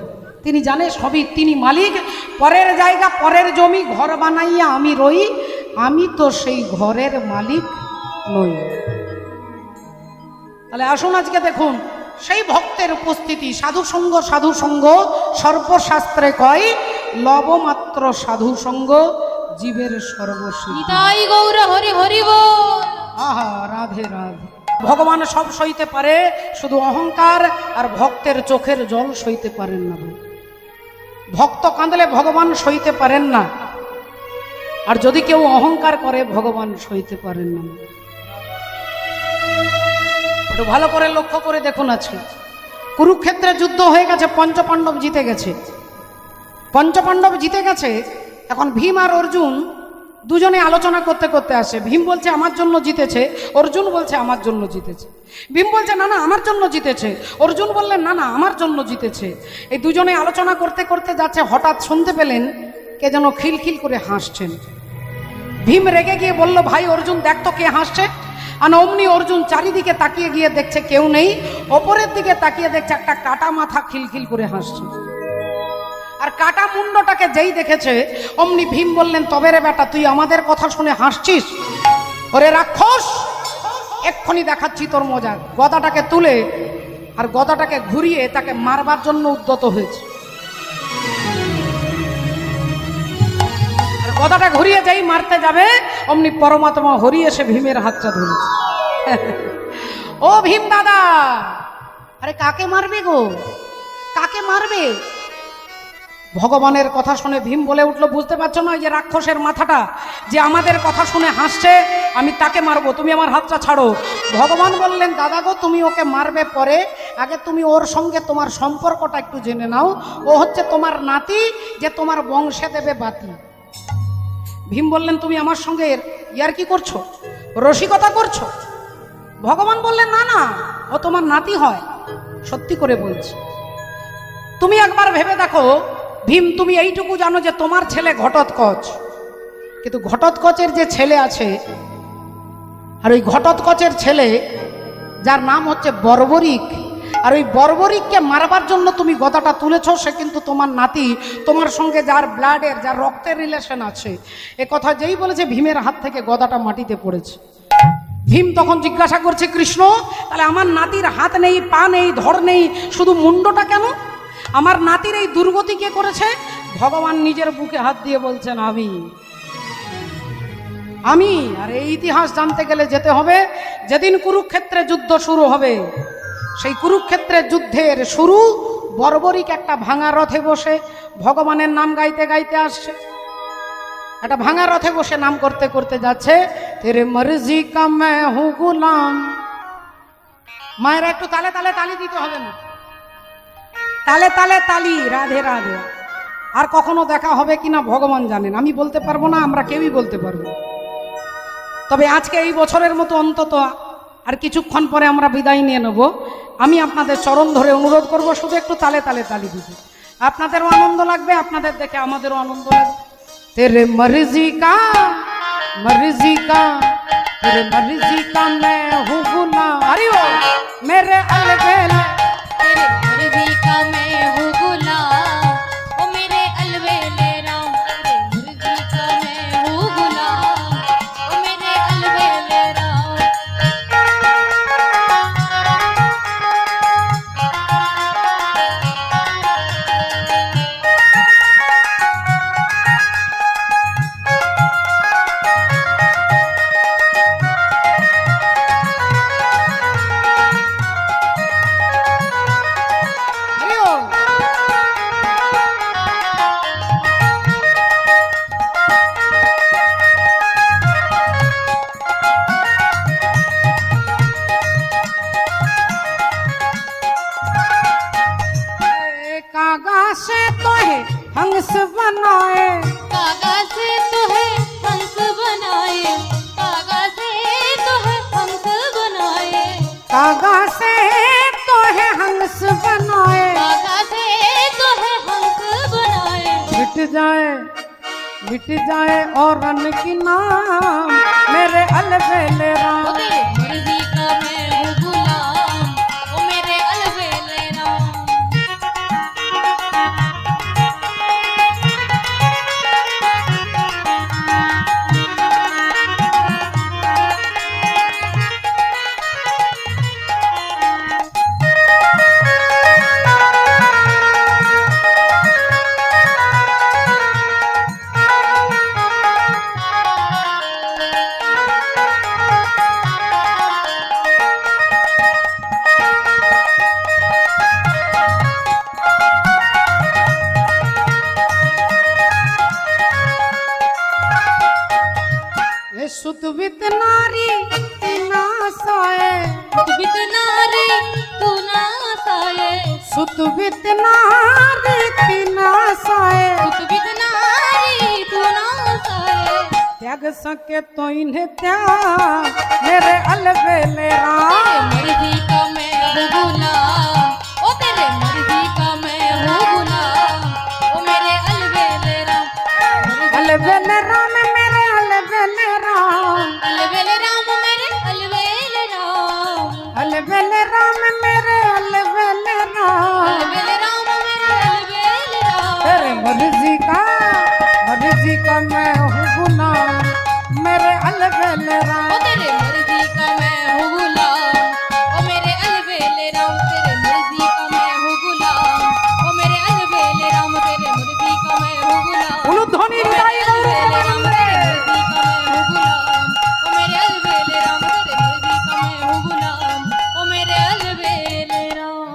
Speaker 1: তিনি জানে সবই তিনি মালিক, পরের জায়গা পরের জমি ঘর বানাইয়া আমি রই, আমি তো সেই ঘরের মালিক নই। তাহলে আসুন আজকে দেখুন সেই ভক্তের উপস্থিতি। সাধু সঙ্গ, সাধু সঙ্গ সর্বশাস্ত্রে কয়, লবমাত্র সাধু সঙ্গ জীবের সর্বসিদ্ধি।
Speaker 2: নিতাই গৌর হরি হরি বল।
Speaker 1: আহা রাধে রাধে। ভগবান সব সইতে পারে, শুধু অহংকার আর ভক্তের চোখের জল সইতে পারেন না। ভক্ত কাঁদলে ভগবান সইতে পারেন না, আর যদি কেউ অহংকার করে ভগবান সইতে পারেন না। একটু ভালো করে লক্ষ্য করে দেখুন, আজকে কুরুক্ষেত্রে যুদ্ধ হয়ে গেছে, পঞ্চপাণ্ডব জিতে গেছে। পঞ্চপাণ্ডব জিতে গেছে, এখন ভীম আর অর্জুন দুজনে আলোচনা করতে করতে আসে। ভীম বলছে আমার জন্য জিতেছে, অর্জুন বলছে আমার জন্য জিতেছে। ভীম বলছে না না আমার জন্য জিতেছে, অর্জুন বললেন না না আমার জন্য জিতেছে। এই দুজনে আলোচনা করতে করতে যাচ্ছে, হঠাৎ শুনতে পেলেন কে যেন খিলখিল করে হাসছেন। ভীম রেগে গিয়ে বলল, ভাই অর্জুন দেখ তো কে হাসছে। আর অমনি অর্জুন চারিদিকে তাকিয়ে গিয়ে দেখছে কেউ নেই, ওপরের দিকে তাকিয়ে দেখছে একটা কাটা মাথা খিলখিল করে হাসছে। আর কাটা মুন্ডটাকে যেই দেখেছে, অমনি ভীম বললেন, তবে রে বেটা তুই আমাদের কথা শুনে হাসছিস? ওরে রাক্ষস, এক্ষুনি দেখাচ্ছি তোর মজা। গদাটাকে তুলে আর গদাটাকে ঘুরিয়ে তাকে মারবার জন্য উদ্যত হয়েছে। আর গদাটা ঘুরিয়ে যেই মারতে যাবে, অমনি পরমাত্মা হরি এসে ভীমের হাতটা ধরেছে। ও ভীম দাদা, আরে কাকে মারবে গো, কাকে মারবে? ভগবানের কথা শুনে ভীম বলে উঠলো, বুঝতে পারছো না, যে রাক্ষসের মাথাটা যে আমাদের কথা শুনে হাসছে, আমি তাকে মারবো, তুমি আমার হাতটা ছাড়ো। ভগবান বললেন, দাদা গো তুমি ওকে মারবে পরে, আগে তুমি ওর সঙ্গে তোমার সম্পর্কটা একটু জেনে নাও। ও হচ্ছে তোমার নাতি, যে তোমার বংশে দেবে বাতি। ভীম বললেন, তুমি আমার সঙ্গে ইয়ার কি করছো, রসিকতা করছো? ভগবান বললেন, না না, ও তোমার নাতি হয়, সত্যি করে বলছি। তুমি একবার ভেবে দেখো ভীম, তুমি এইটুকু জানো যে তোমার ছেলে ঘটোৎকচ, কিন্তু ঘটোৎকচের যে ছেলে আছে, আর ওই ঘটোৎকচের ছেলে যার নাম হচ্ছে বর্বরিক, আর ওই বর্বরিককে মারবার জন্য তুমি গদাটা তুলেছো, সে কিন্তু তোমার নাতি, তোমার সঙ্গে যার ব্লাডের, যার রক্তের রিলেশন আছে। এ কথা যেই বলেছে, ভীমের হাত থেকে গদাটা মাটিতে পড়েছে। ভীম তখন জিজ্ঞাসা করছে, কৃষ্ণ তাহলে আমার নাতির হাত নেই, পা নেই, ধর নেই, শুধু মুন্ডটা কেন? আমার নাতির এই দুর্গতি কে করেছে? ভগবান নিজের বুকে হাত দিয়ে বলছেন, আমি। আর এই ইতিহাস জানতে গেলে যেতে হবে যেদিন কুরুক্ষেত্রে যুদ্ধ শুরু হবে। সেই কুরুক্ষেত্রের যুদ্ধের শুরু, বর্বরিক একটা ভাঙা রথে বসে ভগবানের নাম গাইতে গাইতে আসছে। একটা ভাঙা রথে বসে নাম করতে করতে যাচ্ছে, তেরে মর্জি কা মে হু গুলাম। মায়েরা একটু তালে তালে তালি দিতে হবে না, তালে তালে তালি, রাধে রাধে। আর কখনো দেখা হবে কিনা ভগবান জানেন, আমি বলতে পারবো না, আমরা কেউই বলতে পারবো। তবে আজকে এই বছরের মতো অন্তত আর কিছুক্ষণ পরে আমরা বিদায় নিয়ে নেব। আমি আপনাদের চরণ ধরে অনুরোধ করব, শুধু একটু তালে তালে তালি দিতে, আপনাদেরও আনন্দ লাগবে, আপনাদের দেখে আমাদেরও আনন্দ লাগবে। তেরে মর্জি কা তেরে মর্জি কা মে হু গুলাম, আরে ও মেরে अलबेला,
Speaker 2: तेरे मर्जी का मैं हूँ गुलाम, ओ मेरे अलबेले राम। तेरे
Speaker 1: कागा से तो है हंस बनाए,
Speaker 2: कागा से तो है हंस बनाए,
Speaker 1: मिट जाए और रन की नाम मेरे अलबेले
Speaker 2: ओ
Speaker 1: राम।
Speaker 2: तेरे मर्जी का मैं हूँ गुलाम, ओ मेरे अलबेले राम।
Speaker 1: ये सुतवित नारी ना सोए,
Speaker 2: सुतवित नारी तू ना सोए,
Speaker 1: सुतवित नारी ना सोए,
Speaker 2: सुतवित नारी तू ना सोए,
Speaker 1: त्याग सके तो इन्हें त्याग मेरे अलबेले
Speaker 2: तेरे
Speaker 1: राम।
Speaker 2: मर्जी का मैं हूँ गुलाम, ओ तेरे मर्जी का मैं हूँ गुलाम, ओ मेरे अलबेले राम।
Speaker 1: अलबेले राम मेरे अलबेले राम,
Speaker 2: अलबेले राम मेरे अलबेले राम,
Speaker 1: अलबेले राम मेरे अलबेले राम।
Speaker 2: अलबेले राम मेरे अलबेले राम।
Speaker 1: तेरे मर्जी का मैं हूँ गुलाम मेरे अलबेले
Speaker 2: ओ
Speaker 1: राम।
Speaker 2: तेरे मर्जी का मैं हूँ गुलाम, ओ मेरे अलबेले राम। तेरे मर्जी का मैं हूँ गुलाम, ओ मेरे अलबेले राम। तेरे मर्जी का मैं हूँ गुलाम,
Speaker 1: उलूध्वनि
Speaker 2: ओ मेरे
Speaker 1: हृदय
Speaker 2: अलबेले राम।
Speaker 1: गौरव
Speaker 2: तेरे मर्जी का मैं हूँ गुलाम, ओ मेरे अलबेले राम। तेरे मर्जी का मैं हूँ गुलाम, ओ मेरे अलबेले राम।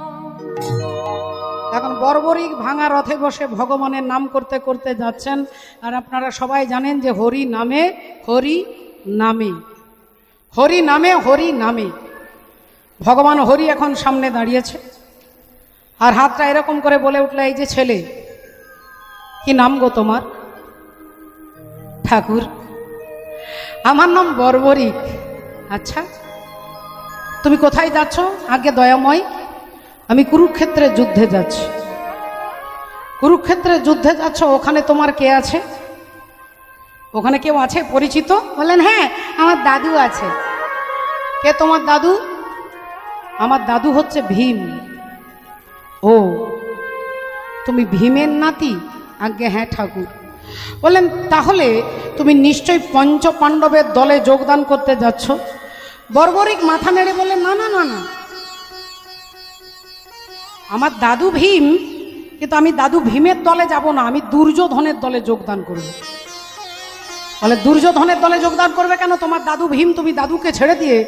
Speaker 1: এখন বর্বরিক ভাঙা রথে বসে ভগবানের নাম করতে করতে যাচ্ছেন। আর আপনারা সবাই জানেন যে হরি নামে হরি নামে হরি নামে হরি নামে ভগবান হরি এখন সামনে দাঁড়িয়েছে আর হাতটা এরকম করে বলে উঠলে, এই যে ছেলে, কি নাম গো তোমার? ঠাকুর, আমার নাম বর্বরিক। আচ্ছা, তুমি কোথায় যাচ্ছ? আগে দয়াময়, আমি কুরুক্ষেত্রের যুদ্ধে যাচ্ছি। কুরুক্ষেত্রের যুদ্ধে যাচ্ছ, ওখানে তোমার কে আছে? ওখানে কেউ আছে পরিচিত? বললেন হ্যাঁ, আমার দাদু আছে। কে তোমার দাদু? আমার দাদু হচ্ছে ভীম। ও, তুমি ভীমের নাতি? আজ্ঞে হ্যাঁ ঠাকুর। বললেন তাহলে তুমি নিশ্চয়ই পঞ্চ পাণ্ডবের দলে যোগদান করতে যাচ্ছ? বর্বরিক মাথা নেড়ে বললেন না না না না, আমার দাদু ভীম, কিন্তু আমি দাদু ভীমের দলে যাব না, আমি দুর্যোধনের দলে যোগদান করব। বলে দুর্যোধনের দলে যোগদান করবে কেন? তোমার দাদু ভীম, তুমি দাদুকে ছেড়ে দিয়ে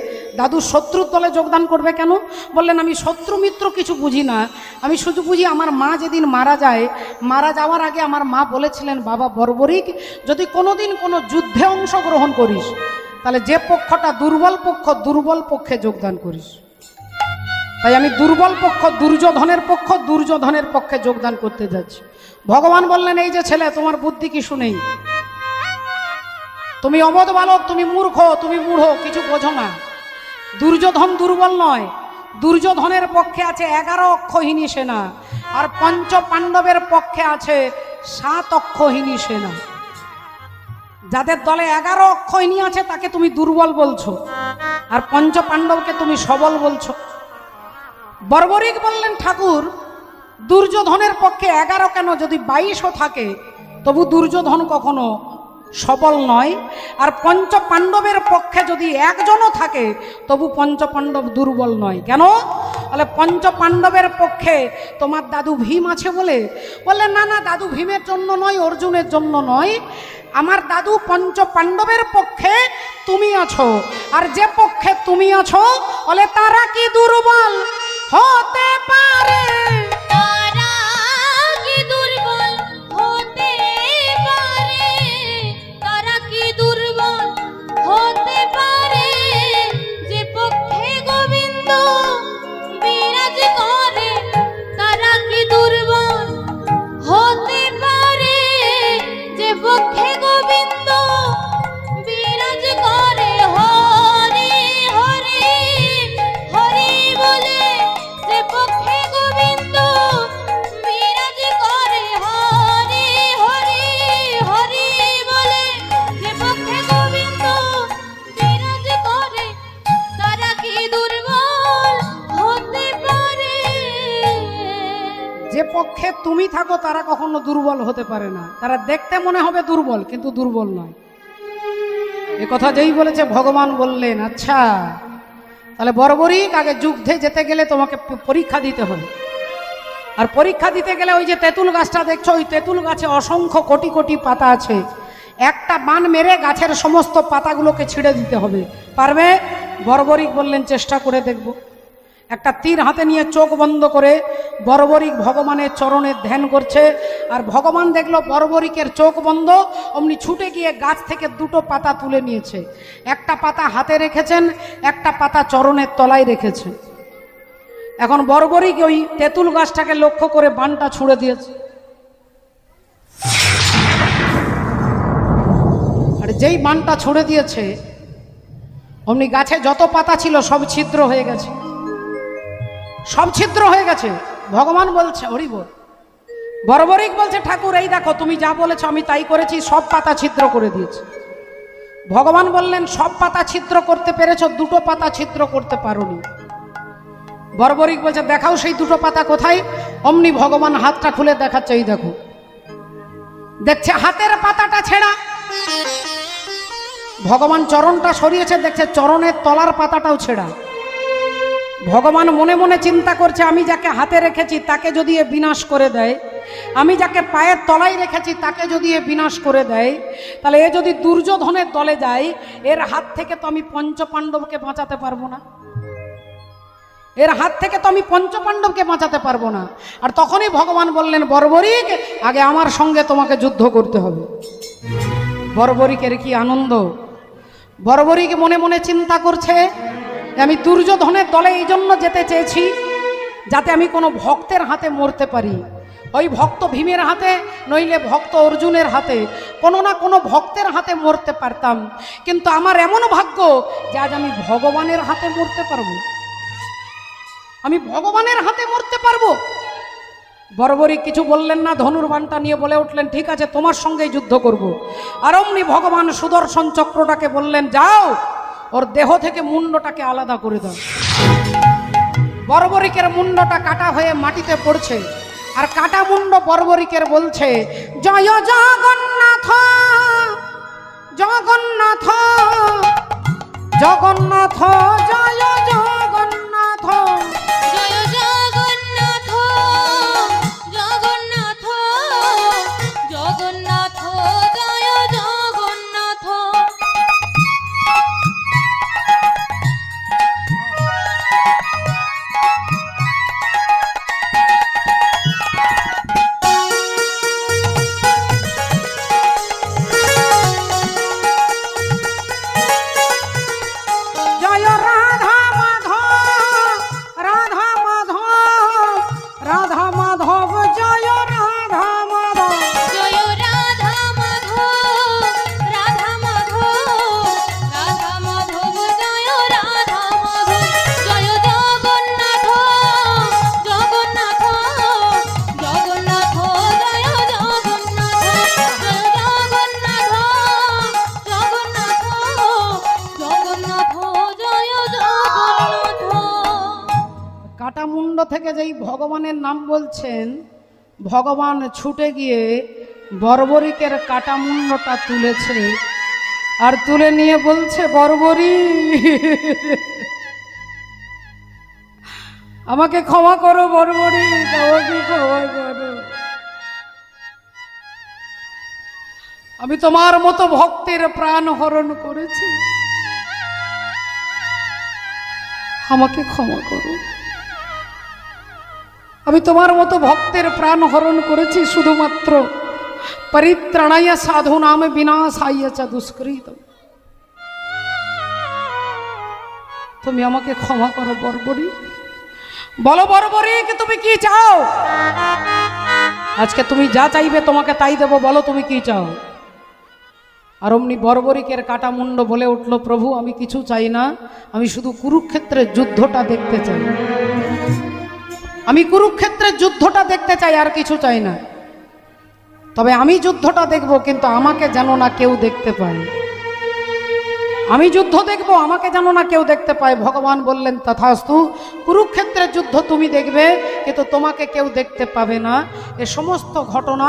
Speaker 1: দাদুর শত্রুর দলে যোগদান করবে কেন? বললেন আমি শত্রু মিত্র কিছু বুঝি না, আমি শুধু বুঝি আমার মা যেদিন মারা যায়, মারা যাওয়ার আগে আমার মা বলেছিলেন, বাবা বর্বরিক, যদি কোনোদিন কোনো যুদ্ধে অংশগ্রহণ করিস তাহলে যে পক্ষটা দুর্বল পক্ষে যোগদান করিস। তাই আমি দুর্বল পক্ষ, দুর্যোধনের পক্ষে যোগদান করতে যাচ্ছি। ভগবান বললেন এই যে ছেলে, তোমার বুদ্ধি কিছু নেই, তুমি অবধ বালক, তুমি মূর্খ, তুমি মূঢ়, কিছু বোঝো না। দুর্যোধন দুর্বল নয়, দুর্যোধনের পক্ষে আছে 11 অক্ষহীনী সেনা, আর পঞ্চ পাণ্ডবের পক্ষে আছে 7 অক্ষহীনী সেনা। যাদের দলে 11 অক্ষহীনী আছে তাকে তুমি দুর্বল বলছো, আর পঞ্চ পাণ্ডবকে তুমি সবল বলছো। বর্বরিক বললেন ঠাকুর, দুর্যোধনের পক্ষে 11 কেন, যদি 22ও থাকে তবু দুর্যোধন কখনো সবল নয়, আর পঞ্চ পাণ্ডবের পক্ষে যদি একজনও থাকে তবু পঞ্চ পাণ্ডব দুর্বল নয়। কেন? বলে পঞ্চ পাণ্ডবের পক্ষে তোমার দাদু ভীম আছে বলে। বললেন না না, দাদু ভীমের জন্য নয়, অর্জুনের জন্য নয়, আমার দাদু পঞ্চ পাণ্ডবের পক্ষে তুমি আছো, আর যে পক্ষে তুমি আছো বলে তারা কি দুর্বল হতে পারে?
Speaker 2: তারা কি দুর্বল হতে পারে? তারা কি দুর্বল হতে পারে? যে পক্ষে গোবিন্দ বিরাজ করে, তারা কি দুর্বল হতে পারে? যে পক্ষে গোবিন্দ বিরাজ করে। হরি হরি হরি
Speaker 1: তুমি থাকো তারা কখনো দুর্বল হতে পারে না। তারা দেখতে মনে হবে দুর্বল, কিন্তু দুর্বল নয়। এ কথা যেই বলেছে ভগবান বললেন, আচ্ছা তাহলে বর্বরিক, আগে যুদ্ধে যেতে গেলে তোমাকে পরীক্ষা দিতে হবে। আর পরীক্ষা দিতে গেলে ওই যে তেঁতুল গাছটা দেখছো, ওই তেঁতুল গাছে অসংখ্য কোটি কোটি পাতা আছে। একটা বান মেরে গাছের সমস্ত পাতাগুলোকে ছিঁড়ে দিতে হবে। পারবে? বর্বরিক বললেন, চেষ্টা করে দেখব। একটা তীর হাতে নিয়ে চোখ বন্ধ করে বর্বরিক ভগবানের চরণে ধ্যান করছে। আর ভগবান দেখলো বর্বরিকের চোখ বন্ধ, অমনি ছুটে গিয়ে গাছ থেকে দুটো পাতা তুলে নিয়েছে। একটা পাতা হাতে রেখেছেন, একটা পাতা চরণের তলায় রেখেছেন। এখন বর্বরিক ওই তেঁতুল গাছটাকে লক্ষ্য করে বানটা ছুঁড়ে দিয়েছে। আর যেই বানটা ছুঁড়ে দিয়েছে, অমনি গাছে যত পাতা ছিল সব ছিদ্র হয়ে গেছে, সব ছিদ্র হয়ে গেছে। ভগবান বলছে, হরি বল। বর্বরিক বলছে, ঠাকুর এই দেখো তুমি যা বলেছো আমি তাই করেছি, সব পাতা ছিদ্র করে দিয়েছি। ভগবান বললেন, সব পাতা ছিদ্র করতে পেরেছো, দুটো পাতা ছিদ্র করতে পারোনি। বর্বরিক বলছে, দেখাও সেই দুটো পাতা কোথায়। অমনি ভগবান হাতটা খুলে দেখাচ্ছে, এই দেখো। দেখছে হাতের পাতাটা ছেঁড়া। ভগবান চরণটা সরিয়েছে, দেখছে চরণের তলার পাতাটাও ছেঁড়া। ভগবান মনে মনে চিন্তা করছে, আমি যাকে হাতে রেখেছি তাকে যদি এ বিনাশ করে দেয়, আমি যাকে পায়ের তলায় রেখেছি তাকে যদি এ বিনাশ করে দেয়, তাহলে এ যদি দুর্যোধনের দলে যায়, এর হাত থেকে তো আমি পঞ্চপাণ্ডবকে বাঁচাতে পারবো না। এর হাত থেকে তো আমি পঞ্চপাণ্ডবকে বাঁচাতে পারবো না। আর তখনই ভগবান বললেন, বর্বরিক আগে আমার সঙ্গে তোমাকে যুদ্ধ করতে হবে। বর্বরিকের কি আনন্দ! বর্বরিক মনে মনে চিন্তা করছে, আমি দুর্যোধনের দলে এই জন্য যেতে চেয়েছি যাতে আমি কোনো ভক্তের হাতে মরতে পারি। ওই ভক্ত ভীমের হাতে, নইলে ভক্ত অর্জুনের হাতে, কোনো না কোনো ভক্তের হাতে মরতে পারতাম। কিন্তু আমার এমন ভাগ্য যে আজ আমি ভগবানের হাতে মরতে পারবো, আমি ভগবানের হাতে মরতে পারবো। বর্বরিক কিছু বললেন না, ধনুর্বাণটা নিয়ে বলে উঠলেন, ঠিক আছে তোমার সঙ্গেই যুদ্ধ করব। আর অমনি ভগবান সুদর্শন চক্রটাকে বললেন, যাও ওর দেহ থেকে মুন্ডটাকে আলাদা করে দাও। বর্বরিকের মুন্ডটা কাটা হয়ে মাটিতে পড়ছে। আর কাটা মুন্ড বর্বরিকের বলছে, জয় জগন্নাথ জগন্নাথ জগন্নাথ, জয় জগন্নাথ,
Speaker 2: জয় জগন্নাথ জগন্নাথ জগন্নাথ, জয় জগন্নাথ।
Speaker 1: জয় রাধা মাধব, রাধা মাধব, রাধা মাধব, জয় রাধা মাধব।
Speaker 2: জয় রাধা মাধব, রাধা মাধব, রাধা মাধব, জয় রাধা মাধব। জয় জগন্নাথ জগন্নাথ জগন্নাথ, জয় জগন্নাথ, জয় জগন্নাথ জগন্নাথ জগন্নাথ, জয় জগন্নাথ।
Speaker 1: কাটা মুন্ড থেকে যেই ভগবানের নাম বলছেন, ভগবান ছুটে গিয়ে বর্বরিকের কাটা মুন্ডটা তুলেছে। আর তুলে নিয়ে বলছে, বর্বরিক আমাকে ক্ষমা করো, বর্বরিক আমাকে ক্ষমা করো। আমি তোমার মতো ভক্তের প্রাণ হরণ করেছি, আমাকে ক্ষমা করো। আমি তোমার মতো ভক্তের প্রাণ হরণ করেছি শুধুমাত্র পরিত্রাণায় সাধুনাম বিনাশায় চ দুষ্কৃতম। তুমি আমাকে ক্ষমা করো বর্বরিক। বলো বর্বরিক, তুমি কি চাও? আজকে তুমি যা চাইবে তোমাকে তাই দেব, বলো তুমি কি চাও। আর অমনি বর্বরিকের কাটা মুন্ড বলে উঠল, প্রভু আমি কিছু চাই না, আমি শুধু কুরুক্ষেত্রের যুদ্ধটা দেখতে চাই। আমি কুরুক্ষেত্রের যুদ্ধটা দেখতে চাই, আর কিছু চাই না। তবে আমি যুদ্ধটা দেখব, কিন্তু আমাকে যেন না কেউ দেখতে পায়। আমি যুদ্ধ দেখব, আমাকে যেন না কেউ দেখতে পায়। ভগবান বললেন তথাস্তু, কুরুক্ষেত্রের যুদ্ধ তুমি দেখবে, কিন্তু তোমাকে কেউ দেখতে পাবে না। এ সমস্ত ঘটনা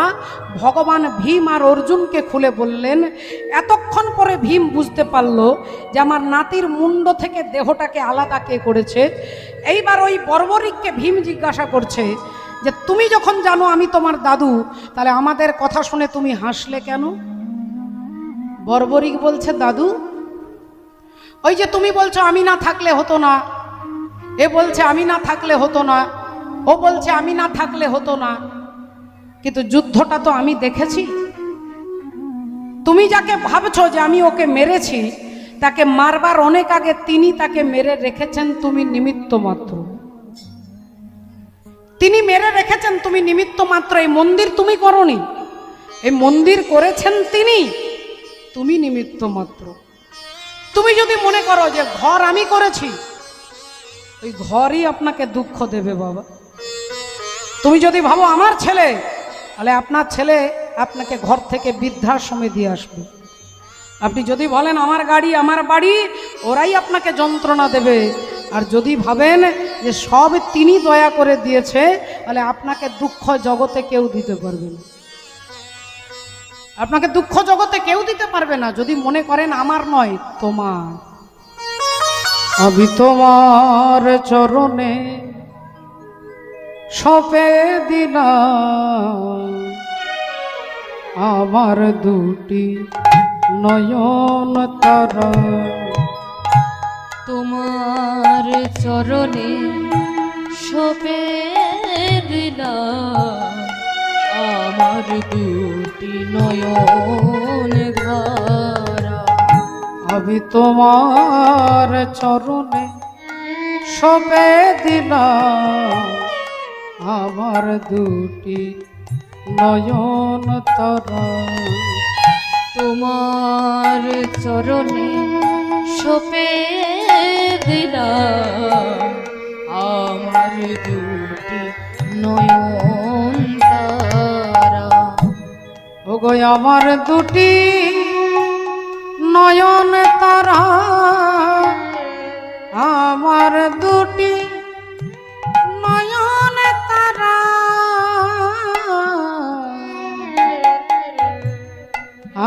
Speaker 1: ভগবান ভীম আর অর্জুনকে খুলে বললেন। এতক্ষণ পরে ভীম বুঝতে পারল যে আমার নাতির মুন্ড থেকে দেহটাকে আলাদা কে করেছে। এইবার ওই বর্বরিককে ভীম জিজ্ঞাসা করছে যে তুমি যখন জানো আমি তোমার দাদু, তাহলে আমাদের কথা শুনে তুমি হাসলে কেন? বর্বরিক বলছে, দাদু, ওই যে তুমি বলছো আমি না থাকলে হতো না, এ বলছে আমি না থাকলে হতো না, ও বলছে আমি না থাকলে হতো না, কিন্তু যুদ্ধটা তো আমি দেখেছি। তুমি যাকে ভাবছো যে আমি ওকে মেরেছি, তাকে মারবার অনেক আগে তিনি তাকে মেরে রেখেছেন, তুমি নিমিত্ত মাত্র। তিনি মেরে রেখেছেন, তুমি নিমিত্ত মাত্র। এই মন্দির তুমি করনি, এই মন্দির করেছেন তিনি, তুমি নিমিত্ত মাত্র। তুমি যদি মনে করো যে ঘর আমি করেছি, ওই ঘরই আপনাকে দুঃখ দেবে বাবা। তুমি যদি ভাবো আমার ছেলে, তাহলে আপনার ছেলে আপনাকে ঘর থেকে বৃদ্ধাশ্রমে দিয়ে আসবে। আপনি যদি বলেন আমার গাড়ি আমার বাড়ি, ওরাই আপনাকে যন্ত্রণা দেবে। আর যদি ভাবেন যে সব তিনি দয়া করে দিয়েছে, তাহলে আপনাকে দুঃখ জগতে কেউ দিতে পারবে না। আপনাকে দুঃখ জগতে কেউ দিতে পারবে না যদি মনে করেন আমার নয়, তোমার। আমি তোমার চরণে সঁপে দিলাম আমার দুটি নয়ন তারা।
Speaker 2: তোমার চরণে সঁপে দিলাম আমার দুটি নয়ন ধারা।
Speaker 1: আমি তোমার চরণে সঁপে দিলাম আমার দুটি নয়ন তারা।
Speaker 2: তোমার চরণে সঁপে দিলাম আমার দুটি নয়ন তারা।
Speaker 1: ওগো আমার দুটি নয়ন তারা, আমার দুটি নয়ন তারা,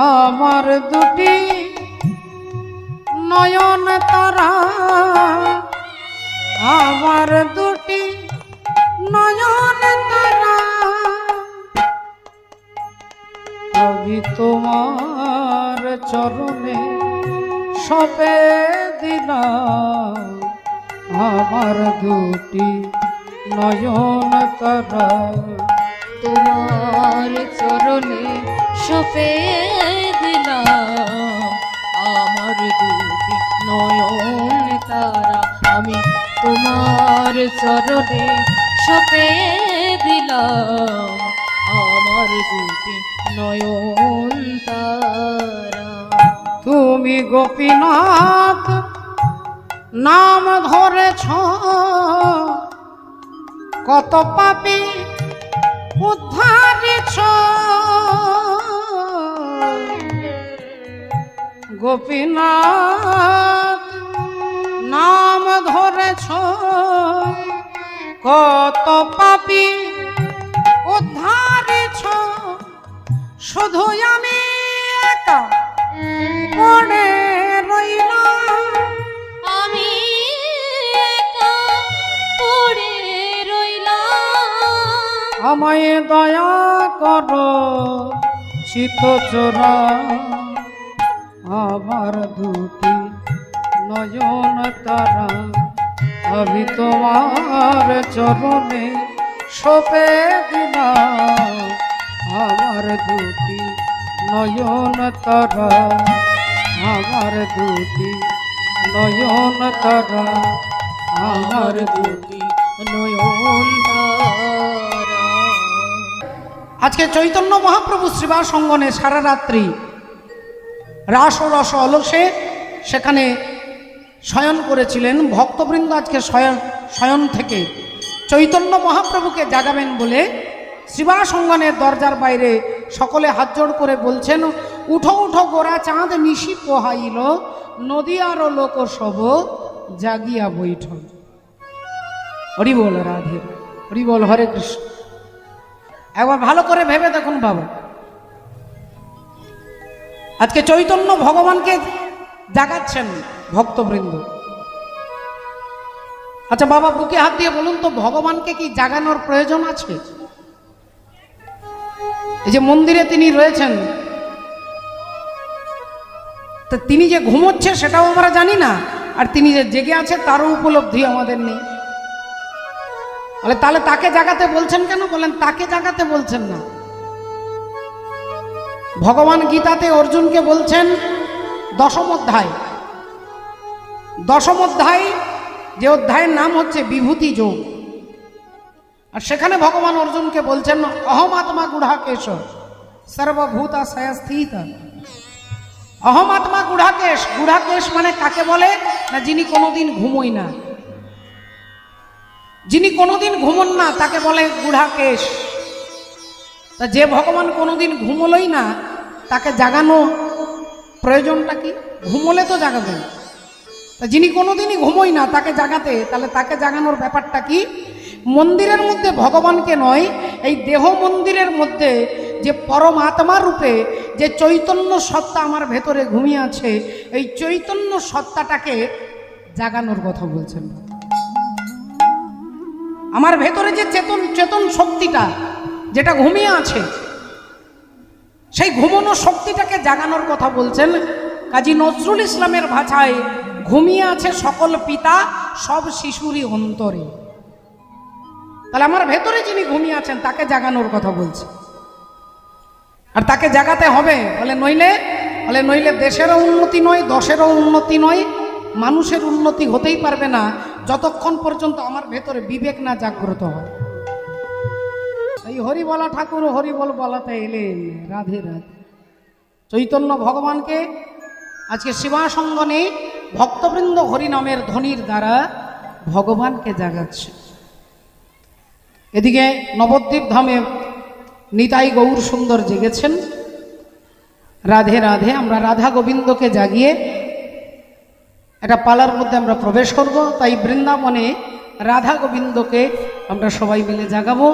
Speaker 1: আমার দুটি নয়ন তারা, আমার দুটি নয়ন তারা। আমি তোমার চরণে সঁপে দিলাম আমার দুটি নয়ন তারা।
Speaker 2: তোমার চরণে সঁপে দিলাম আমার দুটি নয়ন তারা। আমি তোমার চরণে সঁপে দিলাম আমার দুটি নয়ন তারা।
Speaker 1: তুমি গোপীনাথ নাম ধরেছ, কত পাপী উদ্ধারেছ। গোপীনাথ নাম ধরেছ, কত পাপী উদ্ধারেছ। শুধু আমি একা পড়ে রইলাম,
Speaker 2: আমি একা পড়ে রইলাম।
Speaker 1: আমায় দয়া করো চিতচোরা, আমার দুটি নয়ন তারা। আমি তোমার চরণে সঁপে দিলাম আমার দুটি নয়ন তারা, আমার দুটি নয়ন তারা, আমার দুটি
Speaker 2: নয়ন তারা।
Speaker 1: আজকে চৈতন্য মহাপ্রভু শ্রীবাস অঙ্গনে সারা রাত্রি রাস ও রস অলসে সেখানে শয়ন করেছিলেন। ভক্তবৃন্দ আজকে শয়ন থেকে চৈতন্য মহাপ্রভুকে জাগাবেন বলে শ্রীবাস অঙ্গনের দরজার বাইরে সকলে হাত জোড় করে বলছেন, উঠো উঠো গোরা চাঁদ নিশি পোহাইল, নদী আরো লোক সব জাগিয়া বৈঠন। হরি বল রাধে, হরি বল হরে কৃষ্ণ। একবার ভালো করে ভেবে দেখুন বাবা, আজকে চৈতন্য ভগবানকে জাগাচ্ছেন ভক্তবৃন্দ। আচ্ছা বাবা, বুকে হাত দিয়ে বলুন তো, ভগবানকে কি জাগানোর প্রয়োজন আছে? এই যে মন্দিরে তিনি রয়েছেন, তা তিনি যে ঘুমোচ্ছে সেটাও আমরা জানি না, আর তিনি যে জেগে আছে তারও উপলব্ধি আমাদের নেই। বলে তাহলে তাকে জাগাতে বলছেন কেন? বলেন তাকে জাগাতে বলছেন না। ভগবান গীতাতে অর্জুনকে বলছেন, দশম অধ্যায়, যে অধ্যায়ের নাম হচ্ছে বিভূতি যোগ, আর সেখানে ভগবান অর্জুনকে বলছেন, অহম আত্মা গুঢ়াকেশ সর্বভূতাশয় স্থিত। অহম আত্মা গুঢ়াকেশ। গুঢ়াকেশ মানে কাকে বলে না? যিনি কোনোদিন ঘুমোয় না, যিনি কোনোদিন ঘুমন না তাকে বলে গুঢ়াকেশ। তা যে ভগবান কোনোদিন ঘুমোলই না, তাকে জাগানো প্রয়োজনটা কি? ঘুমোলে তো জাগাবেন। তা যিনি কোনোদিনই ঘুমোয় না তাকে জাগাতে, তাহলে তাকে জাগানোর ব্যাপারটা কি? মন্দিরের মধ্যে ভগবানকে নয়, এই দেহ মন্দিরের মধ্যে যে পরমাত্মা রূপে যে চৈতন্য সত্তা আমার ভেতরে ঘুমিয়ে আছে, এই চৈতন্য সত্তাটাকে জাগানোর কথা বলছেন। আমার ভেতরে যে চেতন শক্তিটা যেটা ঘুমিয়ে আছে, সেই ঘুমানো শক্তিটাকে জাগানোর কথা বলছেন। কাজী নজরুল ইসলামের ভাষায়, ঘুমিয়ে আছে সকল পিতা সব শিশুরই অন্তরে। তাহলে আমার ভেতরে যিনি ঘুমিয়ে আছেন তাকে জাগানোর কথা বলছে, আর তাকে জাগাতে হবে। নইলে দেশেরও উন্নতি নয়, দশেরও উন্নতি নয়, মানুষের উন্নতি হতেই পারবে না যতক্ষণ পর্যন্ত আমার ভেতরে বিবেক না জাগ্রত হয়। এই হরিবলা ঠাকুর হরিবল বলাতে এলেন। রাধে রাধে। চৈতন্য ভগবানকে আজকে শিবাসঙ্গনে ভক্তবৃন্দ হরিনামের ধ্বনির দ্বারা ভগবানকে জাগাচ্ছে। এদিকে নবদ্বীপ ধামে নিতাই গৌর সুন্দর জেগেছেন। রাধে রাধে। আমরা রাধা গোবিন্দকে জাগিয়ে একটা পালার মধ্যে আমরা প্রবেশ করব। তাই বৃন্দাবনে রাধা গোবিন্দকে আমরা সবাই মিলে জাগাবো।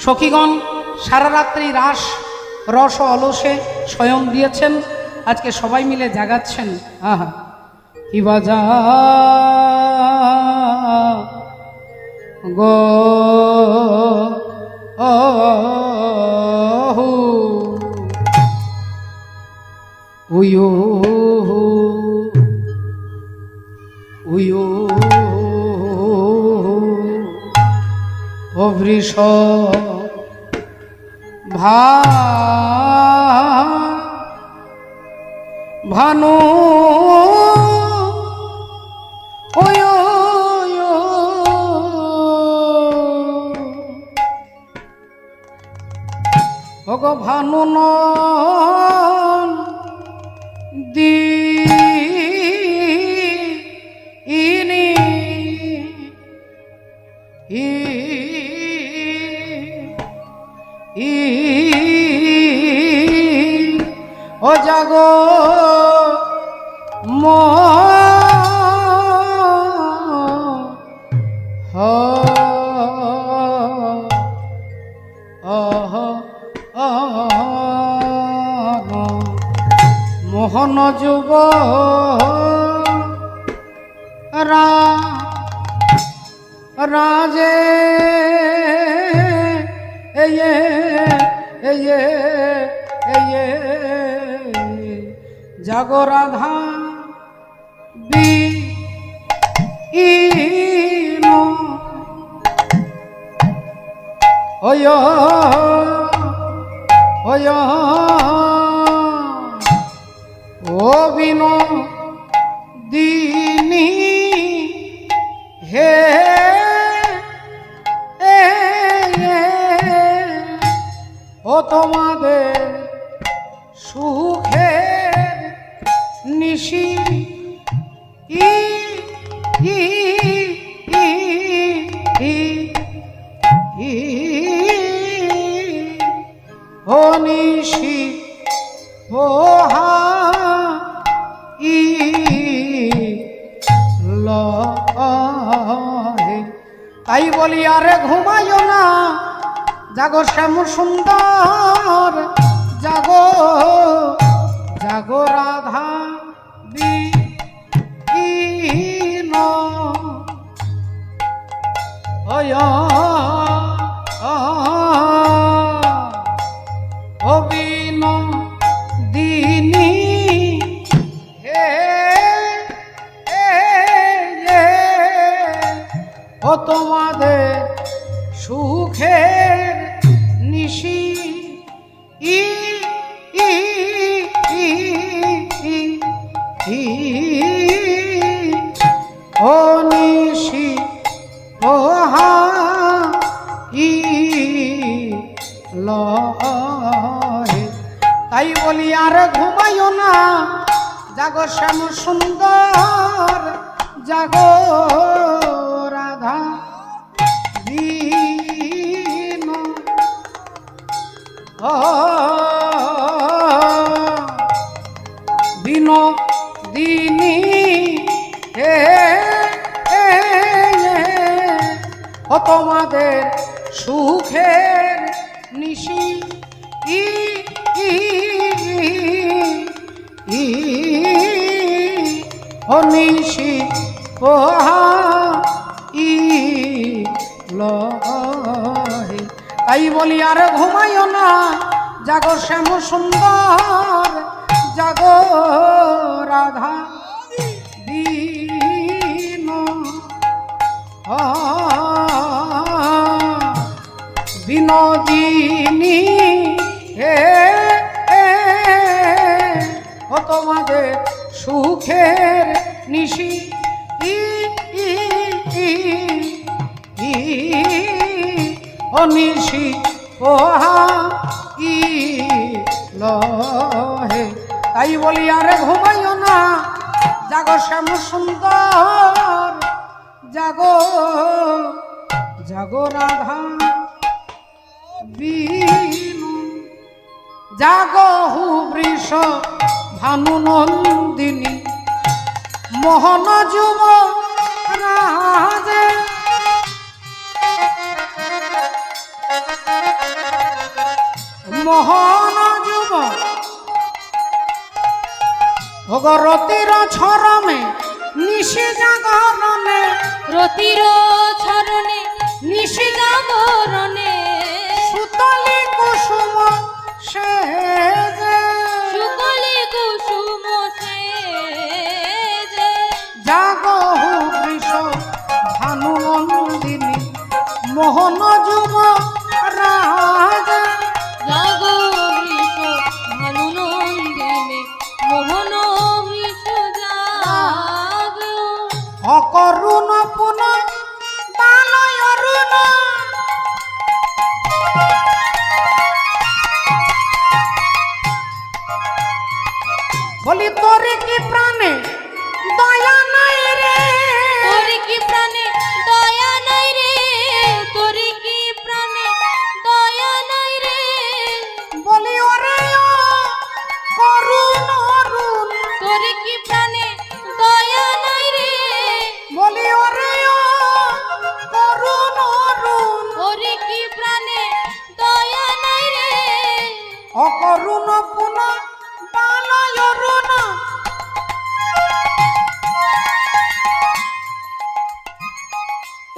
Speaker 1: সখীগণ সারা রাত্রি রস অলসে স্বয়ং দিয়েছেন, আজকে সবাই মিলে জাগাচ্ছেন। আহা কি বাজা গো উয়ো উয়ো অবৃষ ভানু ওয়ো ভগ ভানু নন দিনি ও জাগো মোহন যুব রাজে জাগো রাধা বিনো ওয় ওয় ও বিনো দিনী হে ও তোমাদের সুখের নিশি ও নিশি ও হা লহে। তাই বলি আরে ঘুমাইও না, জাগো শ্যাম সুন্দর, জাগো জাগো রাধা বিহীন ওয় অবিন দিনী হে ও তোমাদের সুখের নিশি ই ই ই ই ই ও নিশি ওহা ই লহে। তাই বলি আর ঘুমাইও না, জাগো শ্যাম সুন্দর, জাগো রাধা দীন বিনোদিনী হে ও তোমাদের সুখের নিশি ই ই ই ও নিশি পোহা ই লহে। তাই বলি আর ঘুমাইও না, জাগো শ্যাম সুন্দর, জাগো রাধা দীন বিনোদিনী হে ও তোমাদের সুখের নিশি ই ই ই ই ও নিশি পোহা ই লহে। তাই বলি আরে ঘুমাইও না, জাগো শ্যাম সুন্দর, জাগো জাগো রাধা বিনু, জাগো হু বৃষ ভানু নন্দিনী মোহন যুব রাজে। মোহন যুব ভগরতির ছরমে নিশি জাগরণে,
Speaker 2: রতির ছরণে নিশি জাগরণে,
Speaker 1: সুতলি কুসুম সেজে,
Speaker 2: সুকলি কুসুম সেজে।
Speaker 1: জাগো হু বৃষ ভানু নন্দিনী মোহন যুব রাজে।
Speaker 2: জাগো বৃষ ভানু নন্দিনী মোহন বৃষ জাগো।
Speaker 1: অকরুণ পুন বালয় অরুণ, বলি তোরে কি প্রাণে দয়া নাই রে,
Speaker 2: তোর কি প্রাণে দয়া নাই রে, তোর কি প্রাণে দয়া নাই রে।
Speaker 1: বলি ওরে ও করুণ অরুণ,
Speaker 2: তোর কি প্রাণে দয়া নাই রে,
Speaker 1: বলি ওরে ও করুণ অরুণ,
Speaker 2: তোর কি প্রাণে দয়া নাই রে।
Speaker 1: অকরুণ পুন বালয় অরুণ,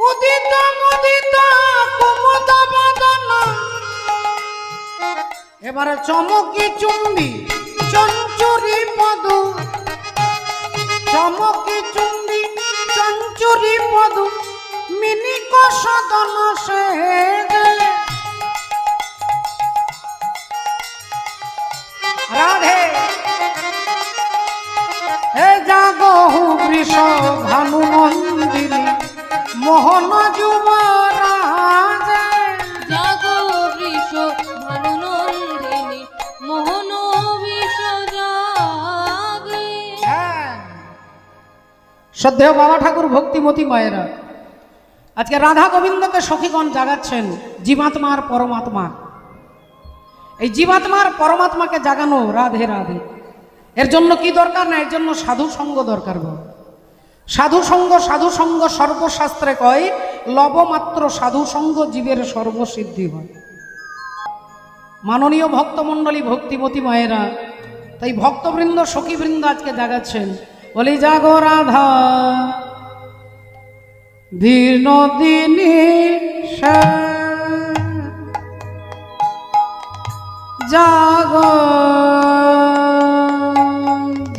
Speaker 1: উদিত মুদিত কুমুদ বদন, এবারে চমকি চুম্বি চঞ্চুরি পদু, চমকি চুম্বি চঞ্চুরি পদু মিনিক সদন সেজে। রাধে হে জাগো হু বৃষ ভানু নন্দিনী মোহন যুবরাজে।
Speaker 2: জাগো বৃষ ভানু নন্দিনী মোহন বৃষ জাগে।
Speaker 1: শ্রদ্ধেয় বাবা ঠাকুর ভক্তিমতী মায়েরা, আজকে রাধা গোবিন্দকে সখীগণ জাগাচ্ছেন জীবাত্মা আর পরমাত্মা। এই জীবাত্মার পরমাত্মাকে জাগানো রাধে রাধে, এর জন্য কি দরকার না, এর জন্য সাধু সঙ্গ দরকার গো। সাধু সঙ্গ সর্বশাস্ত্রে কয় লবমাত্র সাধু সঙ্গ জীবের সর্বসিদ্ধি হয়। মাননীয় ভক্তমণ্ডলী ভক্তিমতী মায়েরা, তাই ভক্তবৃন্দ সখীবৃন্দ আজকে জাগাচ্ছেন, বলি জাগো রাধা বিনোদিনী জাগো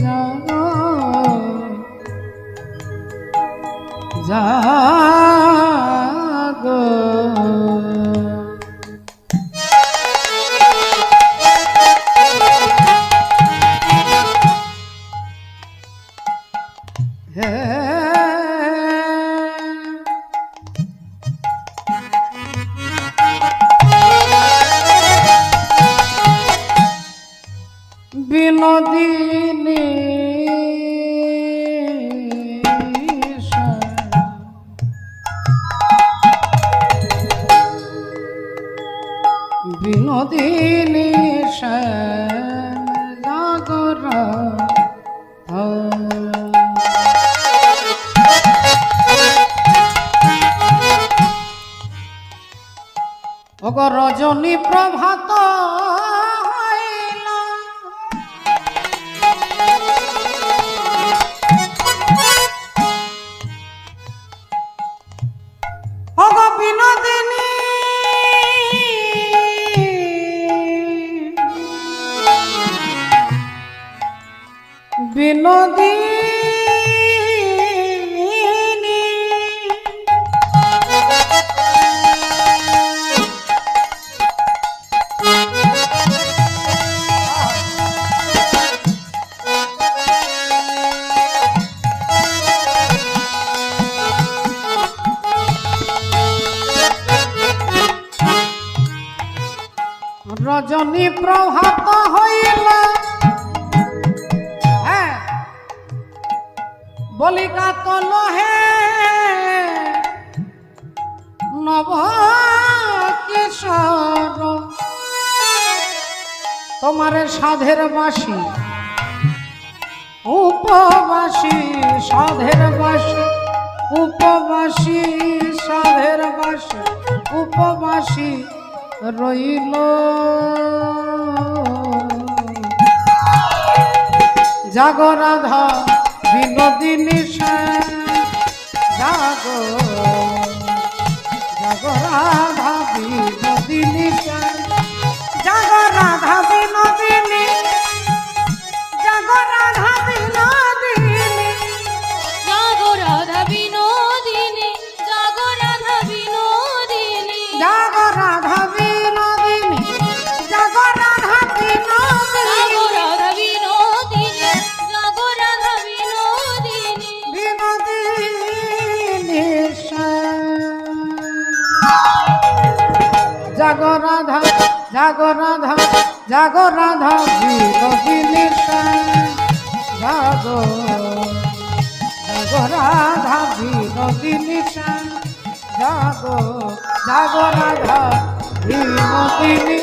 Speaker 1: জাগো জাগো। বিনোদিনী বিনোদিনী জাগর অগ রজনী প্রভাত অগ বিনোদিনী বিনোদিনী রজনী প্রভাত হইল, হ্যাঁ বলিকা তল হে নব কিশোর, তোমার সাধের বাসী উপবাসী, সাধের বাসী উপবাসী, সাধের বাসী উপবাসী রইল। জাগো রাধা বিনোদিনী জাগো জাগো রাধা বিনোদিনী জাগো রাধা বিনোদিনী জাগো রাধা বিনোদিনী
Speaker 2: জাগো রাধা বিনোদিনী জাগো রাধা বিনোদিনী
Speaker 1: জাগো রাধা বিনোদিনী জাগো রাধা বিনোদিনী
Speaker 2: জাগো রাধা বিনোদিনী জাগো রাধা বিনোদিনী
Speaker 1: বিনোদিনী জাগো রাধা জাগো রাধা জাগো রাধা বিনোদিনী জাগো জাগো রাধা বিনোদিনী জাগো জাগো রাধা বিনোদিনী